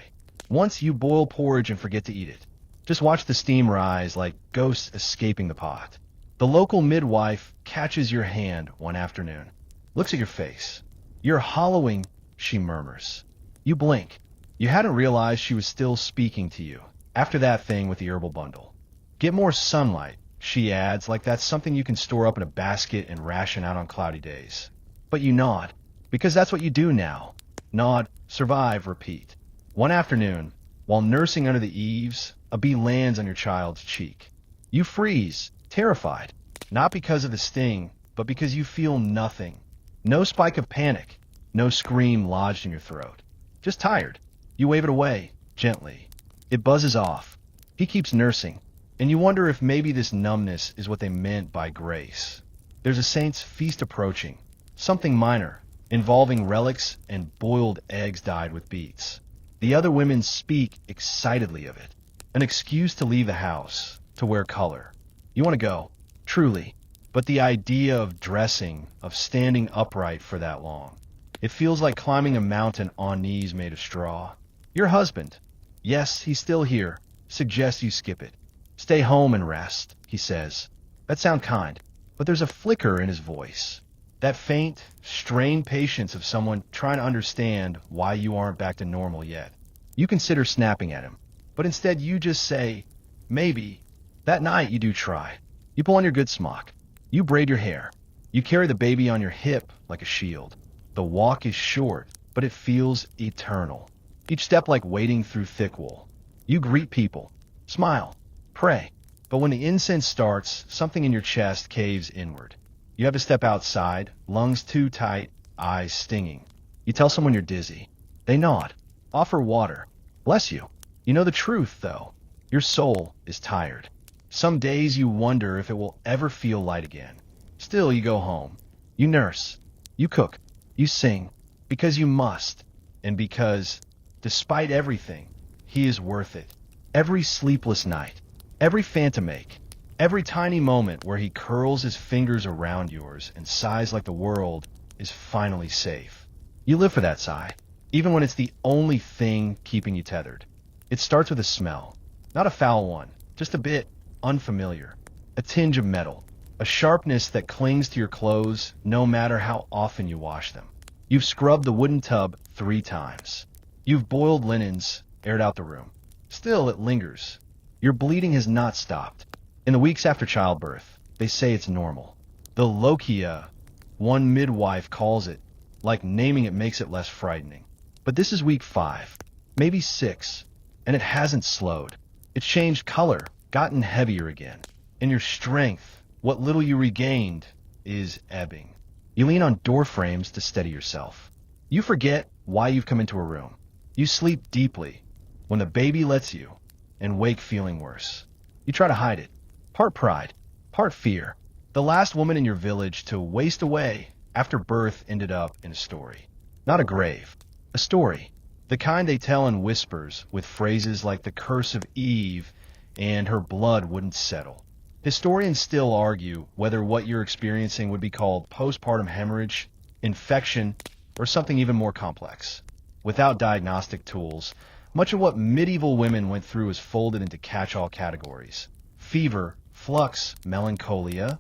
Once you boil porridge and forget to eat it. Just watch the steam rise like ghosts escaping the pot. The local midwife catches your hand one afternoon, looks at your face. You're hollowing, she murmurs. You blink. You hadn't realized she was still speaking to you after that thing with the herbal bundle. Get more sunlight, she adds, like that's something you can store up in a basket and ration out on cloudy days. But you nod, because that's what you do now. Nod, survive, repeat. One afternoon, while nursing under the eaves, a bee lands on your child's cheek. You freeze, terrified, not because of the sting, but because you feel nothing. No spike of panic, no scream lodged in your throat. Just tired. You wave it away, gently. It buzzes off. He keeps nursing, and you wonder if maybe this numbness is what they meant by grace. There's a saint's feast approaching, something minor, involving relics and boiled eggs dyed with beets. The other women speak excitedly of it. An excuse to leave the house, to wear color. You want to go, truly, but the idea of dressing, of standing upright for that long, it feels like climbing a mountain on knees made of straw. Your husband, yes, he's still here, suggests you skip it. Stay home and rest, he says. That sounds kind, but there's a flicker in his voice. That faint, strained patience of someone trying to understand why you aren't back to normal yet. You consider snapping at him, but instead you just say, maybe. That night you do try. You pull on your good smock. You braid your hair. You carry the baby on your hip like a shield. The walk is short, but it feels eternal. Each step like wading through thick wool. You greet people, smile, pray. But when the incense starts, something in your chest caves inward. You have to step outside, lungs too tight, eyes stinging. You tell someone you're dizzy. They nod, offer water. Bless you. You know the truth, though. Your soul is tired. Some days you wonder if it will ever feel light again. Still, you go home. You nurse. You cook. You sing. Because you must. And because, despite everything, he is worth it. Every sleepless night. Every phantom ache. Every tiny moment where he curls his fingers around yours and sighs like the world is finally safe. You live for that sigh, even when it's the only thing keeping you tethered. It starts with a smell. Not a foul one, just a bit unfamiliar. A tinge of metal. A sharpness that clings to your clothes no matter how often you wash them. You've scrubbed the wooden tub 3 times. You've boiled linens, aired out the room. Still, it lingers. Your bleeding has not stopped. In the weeks after childbirth, they say it's normal. The lochia, one midwife calls it, like naming it makes it less frightening. But this is week 5, maybe 6, and it hasn't slowed. It's changed color, gotten heavier again. And your strength, what little you regained, is ebbing. You lean on door frames to steady yourself. You forget why you've come into a room. You sleep deeply, when the baby lets you, and wake feeling worse. You try to hide it. Part pride, part fear. The last woman in your village to waste away after birth ended up in a story. Not a grave, a story. The kind they tell in whispers with phrases like the curse of Eve and her blood wouldn't settle. Historians still argue whether what you're experiencing would be called postpartum hemorrhage, infection, or something even more complex. Without diagnostic tools, much of what medieval women went through is folded into catch-all categories. Fever, flux, melancholia.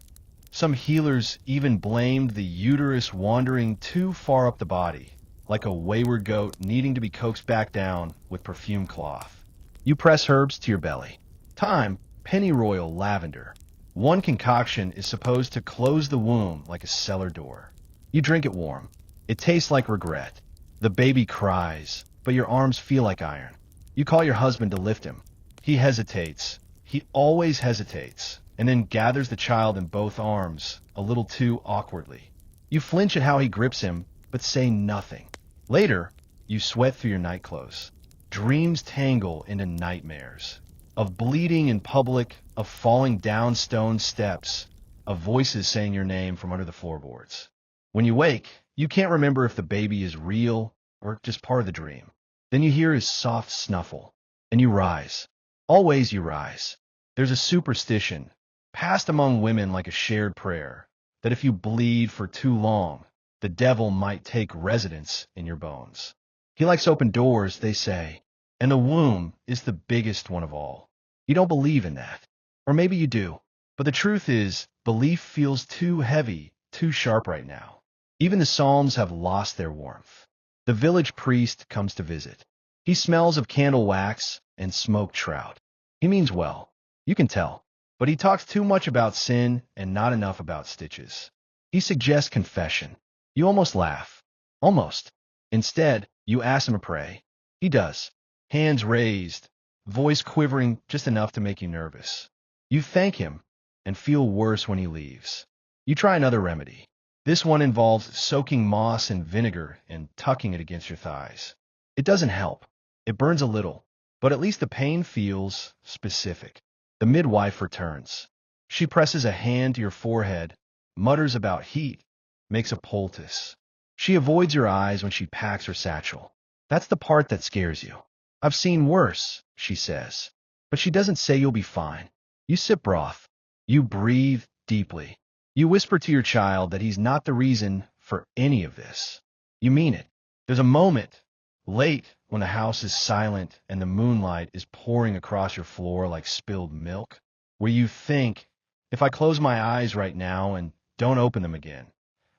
Some healers even blamed the uterus wandering too far up the body, like a wayward goat needing to be coaxed back down with perfume cloth. You press herbs to your belly. Thyme, pennyroyal, lavender. One concoction is supposed to close the womb like a cellar door. You drink it warm. It tastes like regret. The baby cries, but your arms feel like iron. You call your husband to lift him. He hesitates. He always hesitates, and then gathers the child in both arms, a little too awkwardly. You flinch at how he grips him, but say nothing. Later, You sweat through your night clothes. Dreams tangle into nightmares. Of bleeding in public, of falling down stone steps, of voices saying your name from under the floorboards. When you wake, you can't remember if the baby is real or just part of the dream. Then you hear his soft snuffle, and you rise. Always you rise. There's a superstition, passed among women like a shared prayer, that if you bleed for too long, the devil might take residence in your bones. He likes open doors, they say, and the womb is the biggest one of all. You don't believe in that. Or maybe you do. But the truth is, belief feels too heavy, too sharp right now. Even the Psalms have lost their warmth. The village priest comes to visit. He smells of candle wax and smoked trout. He means well. You can tell. But he talks too much about sin and not enough about stitches. He suggests confession. You almost laugh. Almost. Instead, you ask him to pray. He does. Hands raised, voice quivering just enough to make you nervous. You thank him and feel worse when he leaves. You try another remedy. This one involves soaking moss in vinegar and tucking it against your thighs. It doesn't help. It burns a little, but at least the pain feels specific. The midwife returns. She presses a hand to your forehead, mutters about heat, makes a poultice. She avoids your eyes when she packs her satchel. That's the part that scares you. I've seen worse, she says. But she doesn't say you'll be fine. You sip broth. You breathe deeply. You whisper to your child that he's not the reason for any of this. You mean it. There's a moment, late, when the house is silent and the moonlight is pouring across your floor like spilled milk, where you think, if I close my eyes right now and don't open them again,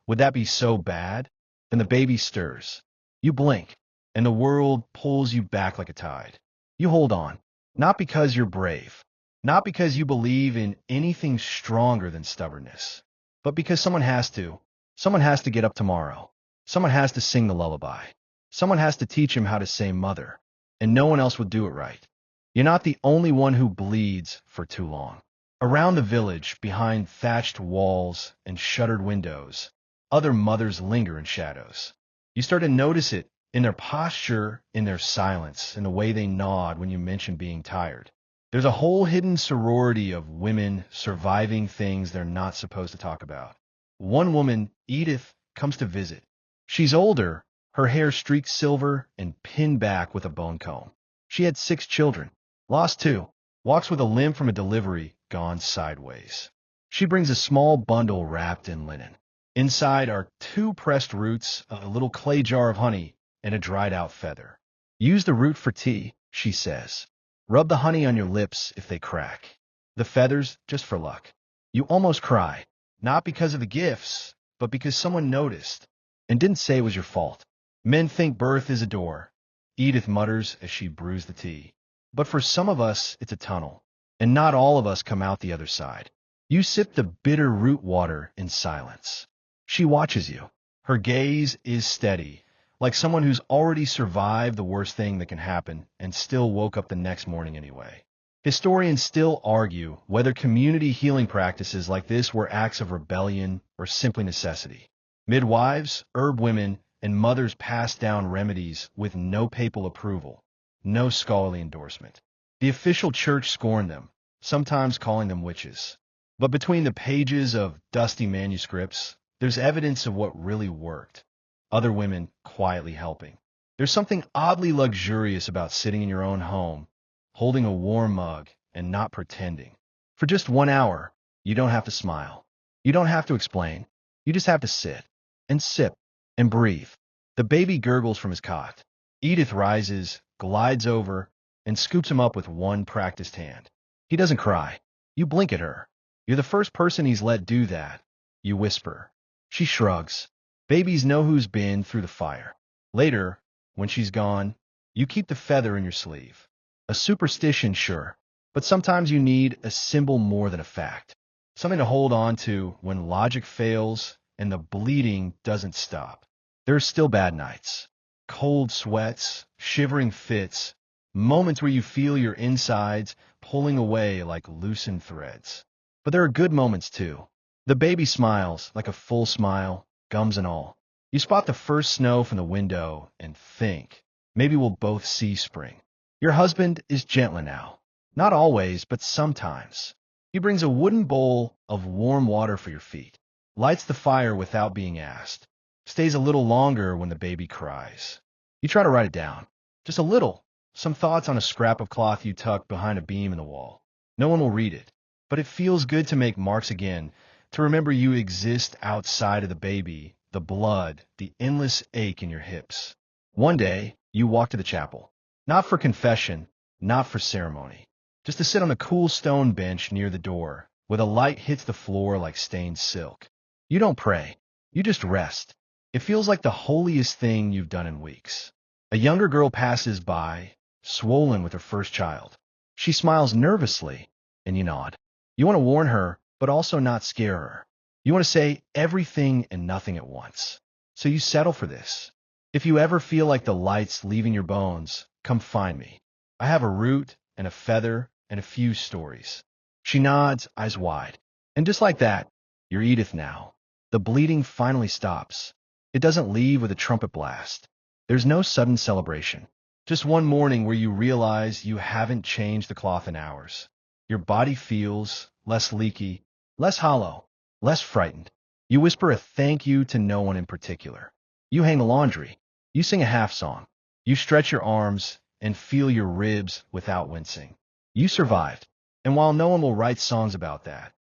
would that be so bad? Then the baby stirs. You blink, and the world pulls you back like a tide. You hold on, not because you're brave, not because you believe in anything stronger than stubbornness, but because someone has to. Someone has to get up tomorrow. Someone has to sing the lullaby. Someone has to teach him how to say mother, and no one else would do it right. You're not the only one who bleeds for too long. Around the village, behind thatched walls and shuttered windows, other mothers linger in shadows. You start to notice it in their posture, in their silence, in the way they nod when you mention being tired. There's a whole hidden sorority of women surviving things they're not supposed to talk about. One woman, Edith, comes to visit. She's older, her hair streaked silver and pinned back with a bone comb. She had 6 children, lost 2, walks with a limp from a delivery gone sideways. She brings a small bundle wrapped in linen. Inside are 2 pressed roots, a little clay jar of honey, and a dried-out feather. Use the root for tea, she says. Rub the honey on your lips if they crack. The feathers, just for luck. You almost cry, not because of the gifts, but because someone noticed and didn't say it was your fault. Men think birth is a door, Edith mutters as she brews the tea. But for some of us, it's a tunnel, and not all of us come out the other side. You sip the bitter root water in silence. She watches you. Her gaze is steady, like someone who's already survived the worst thing that can happen and still woke up the next morning anyway. Historians still argue whether community healing practices like this were acts of rebellion or simply necessity. Midwives, herb women, and mothers passed down remedies with no papal approval, no scholarly endorsement. The official church scorned them, sometimes calling them witches. But between the pages of dusty manuscripts, there's evidence of what really worked. Other women quietly helping. There's something oddly luxurious about sitting in your own home, holding a warm mug, and not pretending. For just 1 hour, you don't have to smile. You don't have to explain. You just have to sit and sip and breathe. The baby gurgles from his cot. Edith rises, glides over, and scoops him up with one practiced hand. He doesn't cry. You blink at her. You're the first person he's let do that. You whisper. She shrugs. Babies know who's been through the fire. Later, when she's gone, you keep the feather in your sleeve. A superstition, sure, but sometimes you need a symbol more than a fact. Something to hold on to when logic fails and the bleeding doesn't stop. There are still bad nights. Cold sweats, shivering fits, moments where you feel your insides pulling away like loosened threads. But there are good moments too. The baby smiles like a full smile, gums and all. You spot the first snow from the window and think, maybe we'll both see spring. Your husband is gentler now. Not always, but sometimes. He brings a wooden bowl of warm water for your feet, lights the fire without being asked, stays a little longer when the baby cries. You try to write it down. Just a little. Some thoughts on a scrap of cloth you tuck behind a beam in the wall. No one will read it, but it feels good to make marks again, to remember you exist outside of the baby, the blood, the endless ache in your hips. One day, you walk to the chapel. Not for confession, not for ceremony. Just to sit on a cool stone bench near the door, where the light hits the floor like stained silk. You don't pray. You just rest. It feels like the holiest thing you've done in weeks. A younger girl passes by, swollen with her first child. She smiles nervously, and you nod. You want to warn her, but also not scare her. You want to say everything and nothing at once. So you settle for this. If you ever feel like the light's leaving your bones, come find me. I have a root and a feather and a few stories. She nods, eyes wide. And just like that, you're Edith now. The bleeding finally stops. It doesn't leave with a trumpet blast. There's no sudden celebration. Just one morning where you realize you haven't changed the cloth in hours. Your body feels less leaky, less hollow, less frightened. You whisper a thank you to no one in particular. You hang the laundry. You sing a half song. You stretch your arms and feel your ribs without wincing. You survived. And while no one will write songs about that,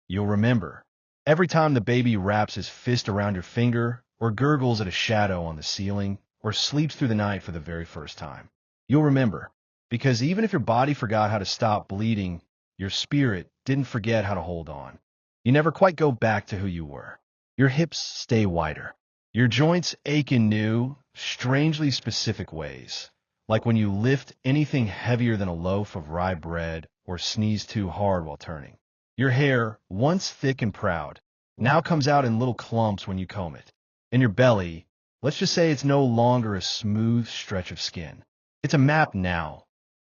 you'll remember. Every time the baby wraps his fist around your finger, or gurgles at a shadow on the ceiling, or sleeps through the night for the very first time, you'll remember. Because even if your body forgot how to stop bleeding, your spirit didn't forget how to hold on. You never quite go back to who you were. Your hips stay wider. Your joints ache in new, strangely specific ways, like when you lift anything heavier than a loaf of rye bread or sneeze too hard while turning. Your hair, once thick and proud, now comes out in little clumps when you comb it. In your belly, let's just say it's no longer a smooth stretch of skin. It's a map now,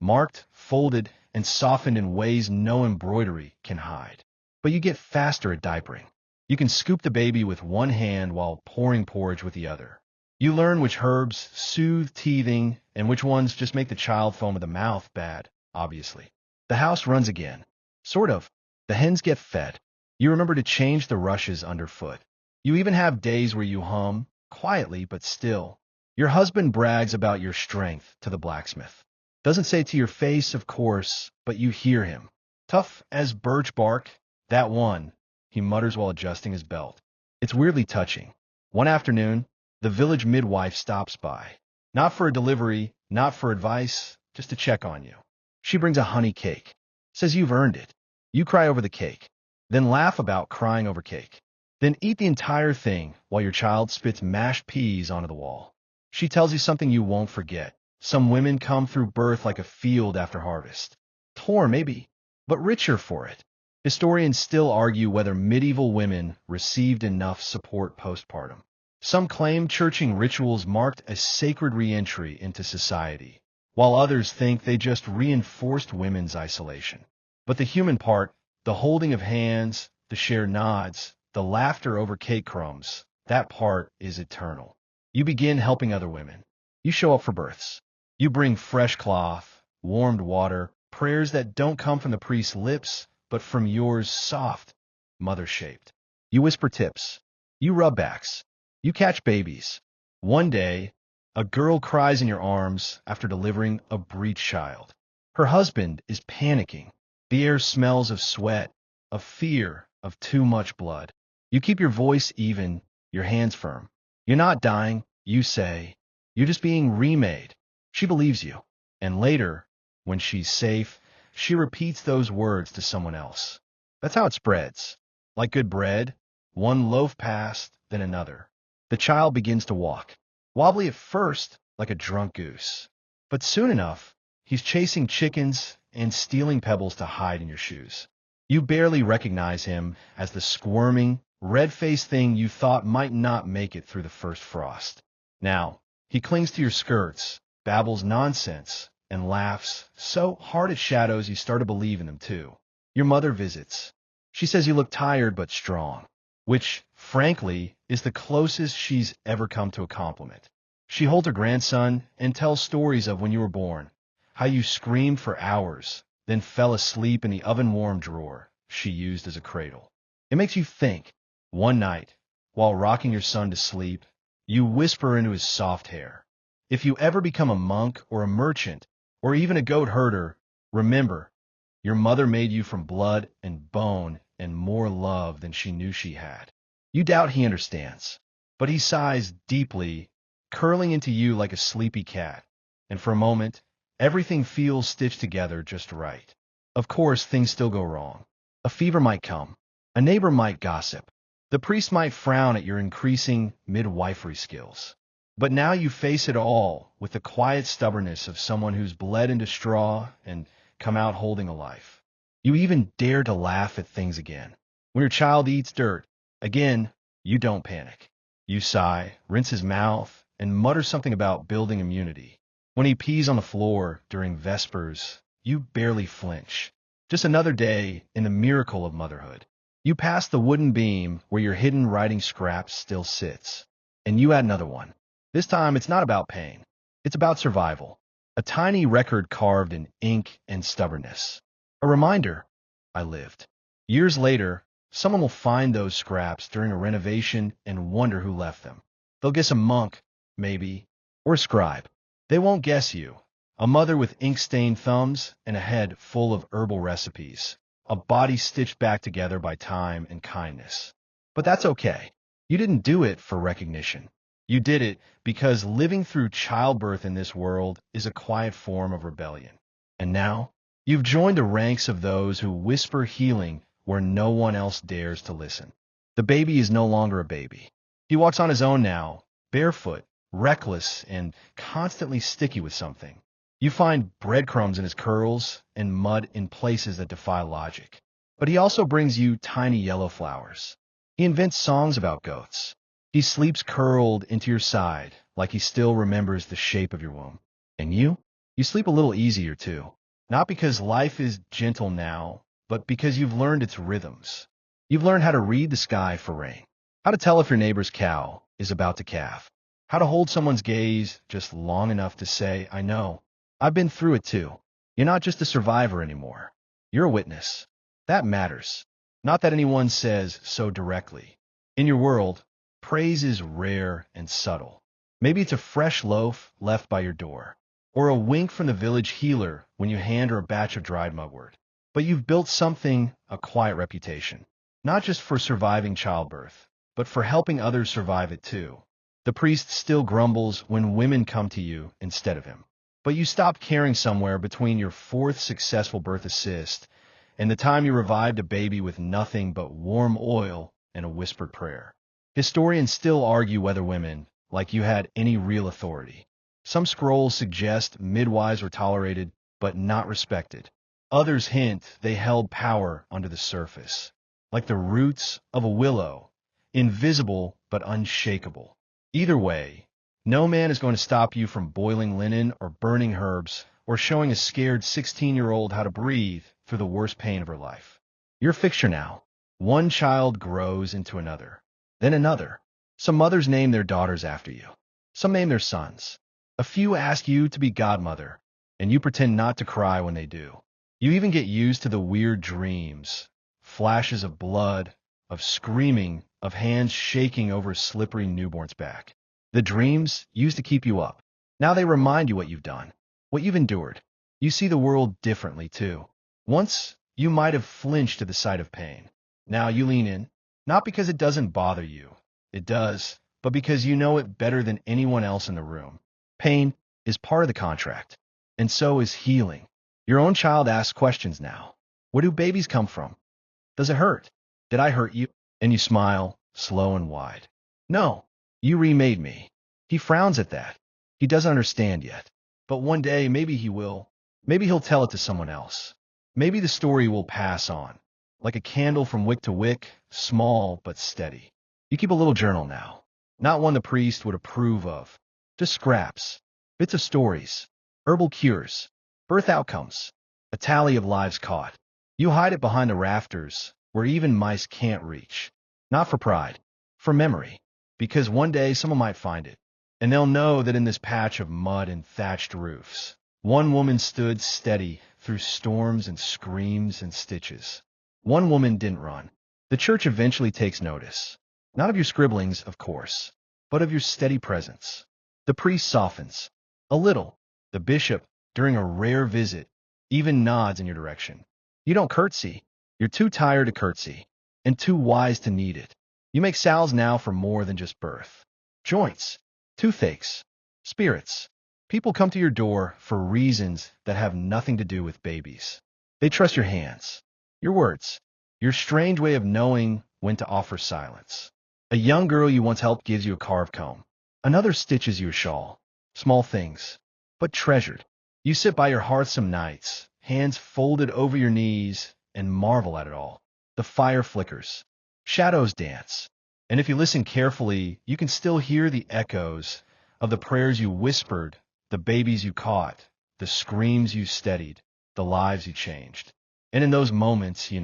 marked, folded, and softened in ways no embroidery can hide. But you get faster at diapering. You can scoop the baby with one hand while pouring porridge with the other. You learn which herbs soothe teething and which ones just make the child foam at the mouth bad, obviously. The house runs again. Sort of. The hens get fed. You remember to change the rushes underfoot. You even have days where you hum, quietly but still. Your husband brags about your strength to the blacksmith. Doesn't say it to your face, of course, but you hear him. Tough as birch bark, that one, he mutters while adjusting his belt. It's weirdly touching. One afternoon, the village midwife stops by. Not for a delivery, not for advice, just to check on you. She brings a honey cake. Says you've earned it. You cry over the cake. Then laugh about crying over cake. Then eat the entire thing while your child spits mashed peas onto the wall. She tells you something you won't forget. Some women come through birth like a field after harvest. Torn, maybe, but richer for it. Historians still argue whether medieval women received enough support postpartum. Some claim churching rituals marked a sacred re-entry into society, while others think they just reinforced women's isolation. But the human part, the holding of hands, the shared nods, the laughter over cake crumbs, that part is eternal. You begin helping other women. You show up for births. You bring fresh cloth, warmed water, prayers that don't come from the priest's lips, but from yours soft, mother-shaped. You whisper tips. You rub backs. You catch babies. One day, a girl cries in your arms after delivering a breech child. Her husband is panicking. The air smells of sweat, of fear, of too much blood. You keep your voice even, your hands firm. You're not dying, you say. You're just being remade. She believes you. And later, when she's safe, she repeats those words to someone else. That's how it spreads. Like good bread, one loaf passed, then another. The child begins to walk. Wobbly at first, like a drunk goose. But soon enough, he's chasing chickens and stealing pebbles to hide in your shoes. You barely recognize him as the squirming, red-faced thing you thought might not make it through the first frost. Now, he clings to your skirts, babbles nonsense, and laughs so hard at shadows you start to believe in them too. Your mother visits. She says you look tired but strong. which, frankly, is the closest she's ever come to a compliment. She holds her grandson and tells stories of when you were born, how you screamed for hours, then fell asleep in the oven-warm drawer she used as a cradle. It makes you think. One night, while rocking your son to sleep, you whisper into his soft hair, "If you ever become a monk or a merchant, or even a goat herder, remember, your mother made you from blood and bone and more love than she knew she had." You doubt he understands, but he sighs deeply, curling into you like a sleepy cat, and for a moment, everything feels stitched together just right. Of course, things still go wrong. A fever might come. A neighbor might gossip. The priest might frown at your increasing midwifery skills. But now you face it all with the quiet stubbornness of someone who's bled into straw and come out holding a life. You even dare to laugh at things again. When your child eats dirt, again, you don't panic. You sigh, rinse his mouth, and mutter something about building immunity. When he pees on the floor during Vespers, you barely flinch. Just another day in the miracle of motherhood. You pass the wooden beam where your hidden writing scrap still sits, and you add another one. This time, it's not about pain. It's about survival. A tiny record carved in ink and stubbornness. A reminder, I lived. Years later, someone will find those scraps during a renovation and wonder who left them. They'll guess a monk, maybe, or a scribe. They won't guess you. A mother with ink-stained thumbs and a head full of herbal recipes. A body stitched back together by time and kindness. But that's okay. You didn't do it for recognition. You did it because living through childbirth in this world is a quiet form of rebellion. And now, you've joined the ranks of those who whisper healing where no one else dares to listen. The baby is no longer a baby. He walks on his own now, barefoot, reckless, and constantly sticky with something. You find breadcrumbs in his curls and mud in places that defy logic. But he also brings you tiny yellow flowers. He invents songs about goats. He sleeps curled into your side like he still remembers the shape of your womb. And you? You sleep a little easier too. Not because life is gentle now, but because you've learned its rhythms. You've learned how to read the sky for rain, how to tell if your neighbor's cow is about to calve, how to hold someone's gaze just long enough to say, I know. I've been through it too. You're not just a survivor anymore. You're a witness. That matters. Not that anyone says so directly. In your world, praise is rare and subtle. Maybe it's a fresh loaf left by your door, or a wink from the village healer when you hand her a batch of dried mugwort. But you've built something, a quiet reputation, not just for surviving childbirth, but for helping others survive it too. The priest still grumbles when women come to you instead of him. But you stopped caring somewhere between your fourth successful birth assist and the time you revived a baby with nothing but warm oil and a whispered prayer. Historians still argue whether women, like you, had any real authority. Some scrolls suggest midwives were tolerated but not respected. Others hint they held power under the surface, like the roots of a willow, invisible but unshakable. Either way, no man is going to stop you from boiling linen or burning herbs or showing a scared 16-year-old how to breathe through the worst pain of her life. You're a fixture now. One child grows into another, then another. Some mothers name their daughters after you. Some name their sons. A few ask you to be godmother, and you pretend not to cry when they do. You even get used to the weird dreams, flashes of blood, of screaming, of hands shaking over a slippery newborn's back. The dreams used to keep you up. Now they remind you what you've done, what you've endured. You see the world differently, too. Once, you might have flinched to the sight of pain. Now you lean in, not because it doesn't bother you. It does, but because you know it better than anyone else in the room. Pain is part of the contract, and so is healing. Your own child asks questions now. Where do babies come from? Does it hurt? Did I hurt you? And you smile, slow and wide. No. You remade me. He frowns at that. He doesn't understand yet. But one day, maybe he will. Maybe he'll tell it to someone else. Maybe the story will pass on, like a candle from wick to wick, small but steady. You keep a little journal now. Not one the priest would approve of. Just scraps, bits of stories, herbal cures, birth outcomes, a tally of lives caught. You hide it behind the rafters, where even mice can't reach. Not for pride, for memory. Because one day someone might find it, and they'll know that in this patch of mud and thatched roofs, one woman stood steady through storms and screams and stitches. One woman didn't run. The church eventually takes notice. Not of your scribblings, of course, but of your steady presence. The priest softens. A little. The bishop, during a rare visit, even nods in your direction. You don't curtsy. You're too tired to curtsy, and too wise to need it. You make salves now for more than just birth. Joints, toothaches, spirits. People come to your door for reasons that have nothing to do with babies. They trust your hands, your words, your strange way of knowing when to offer silence. A young girl you once helped gives you a carved comb. Another stitches you a shawl. Small things, but treasured. You sit by your hearth some nights, hands folded over your knees, and marvel at it all. The fire flickers. Shadows dance. And if you listen carefully, you can still hear the echoes of the prayers you whispered, the babies you caught, the screams you steadied, the lives you changed. And in those moments, you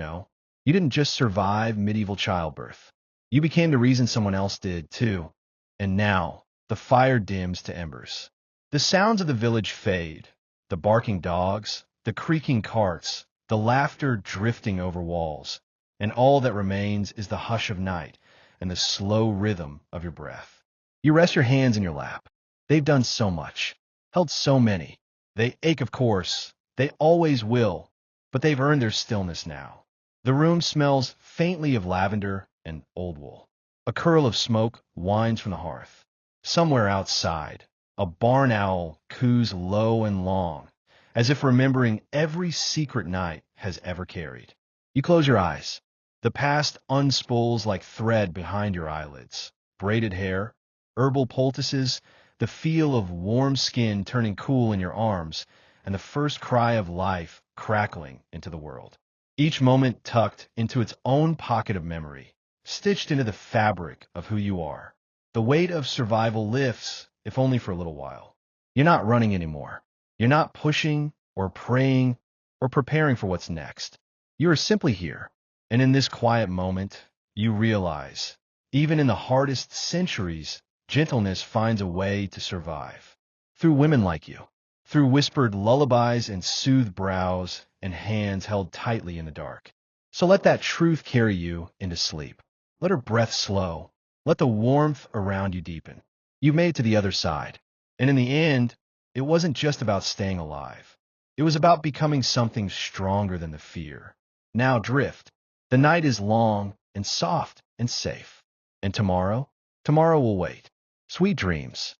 didn't just survive medieval childbirth. You became the reason someone else did, too. And now, the fire dims to embers. The sounds of the village fade. The barking dogs, the creaking carts, the laughter drifting over walls. And all that remains is the hush of night and the slow rhythm of your breath. You rest your hands in your lap. They've done so much, held so many. They ache, of course. They always will. But they've earned their stillness now. The room smells faintly of lavender and old wool. A curl of smoke winds from the hearth. Somewhere outside, a barn owl coos low and long, as if remembering every secret night has ever carried. You close your eyes. The past unspools like thread behind your eyelids. Braided hair, herbal poultices, the feel of warm skin turning cool in your arms, and the first cry of life crackling into the world. Each moment tucked into its own pocket of memory, stitched into the fabric of who you are. The weight of survival lifts, if only for a little while. You're not running anymore. You're not pushing or praying or preparing for what's next. You are simply here. And in this quiet moment, you realize, even in the hardest centuries, gentleness finds a way to survive. Through women like you. Through whispered lullabies and soothed brows and hands held tightly in the dark. So let that truth carry you into sleep. Let her breath slow. Let the warmth around you deepen. You've made it to the other side. And in the end, it wasn't just about staying alive. It was about becoming something stronger than the fear. Now drift. The night is long and soft and safe. And tomorrow? Tomorrow will wait. Sweet dreams.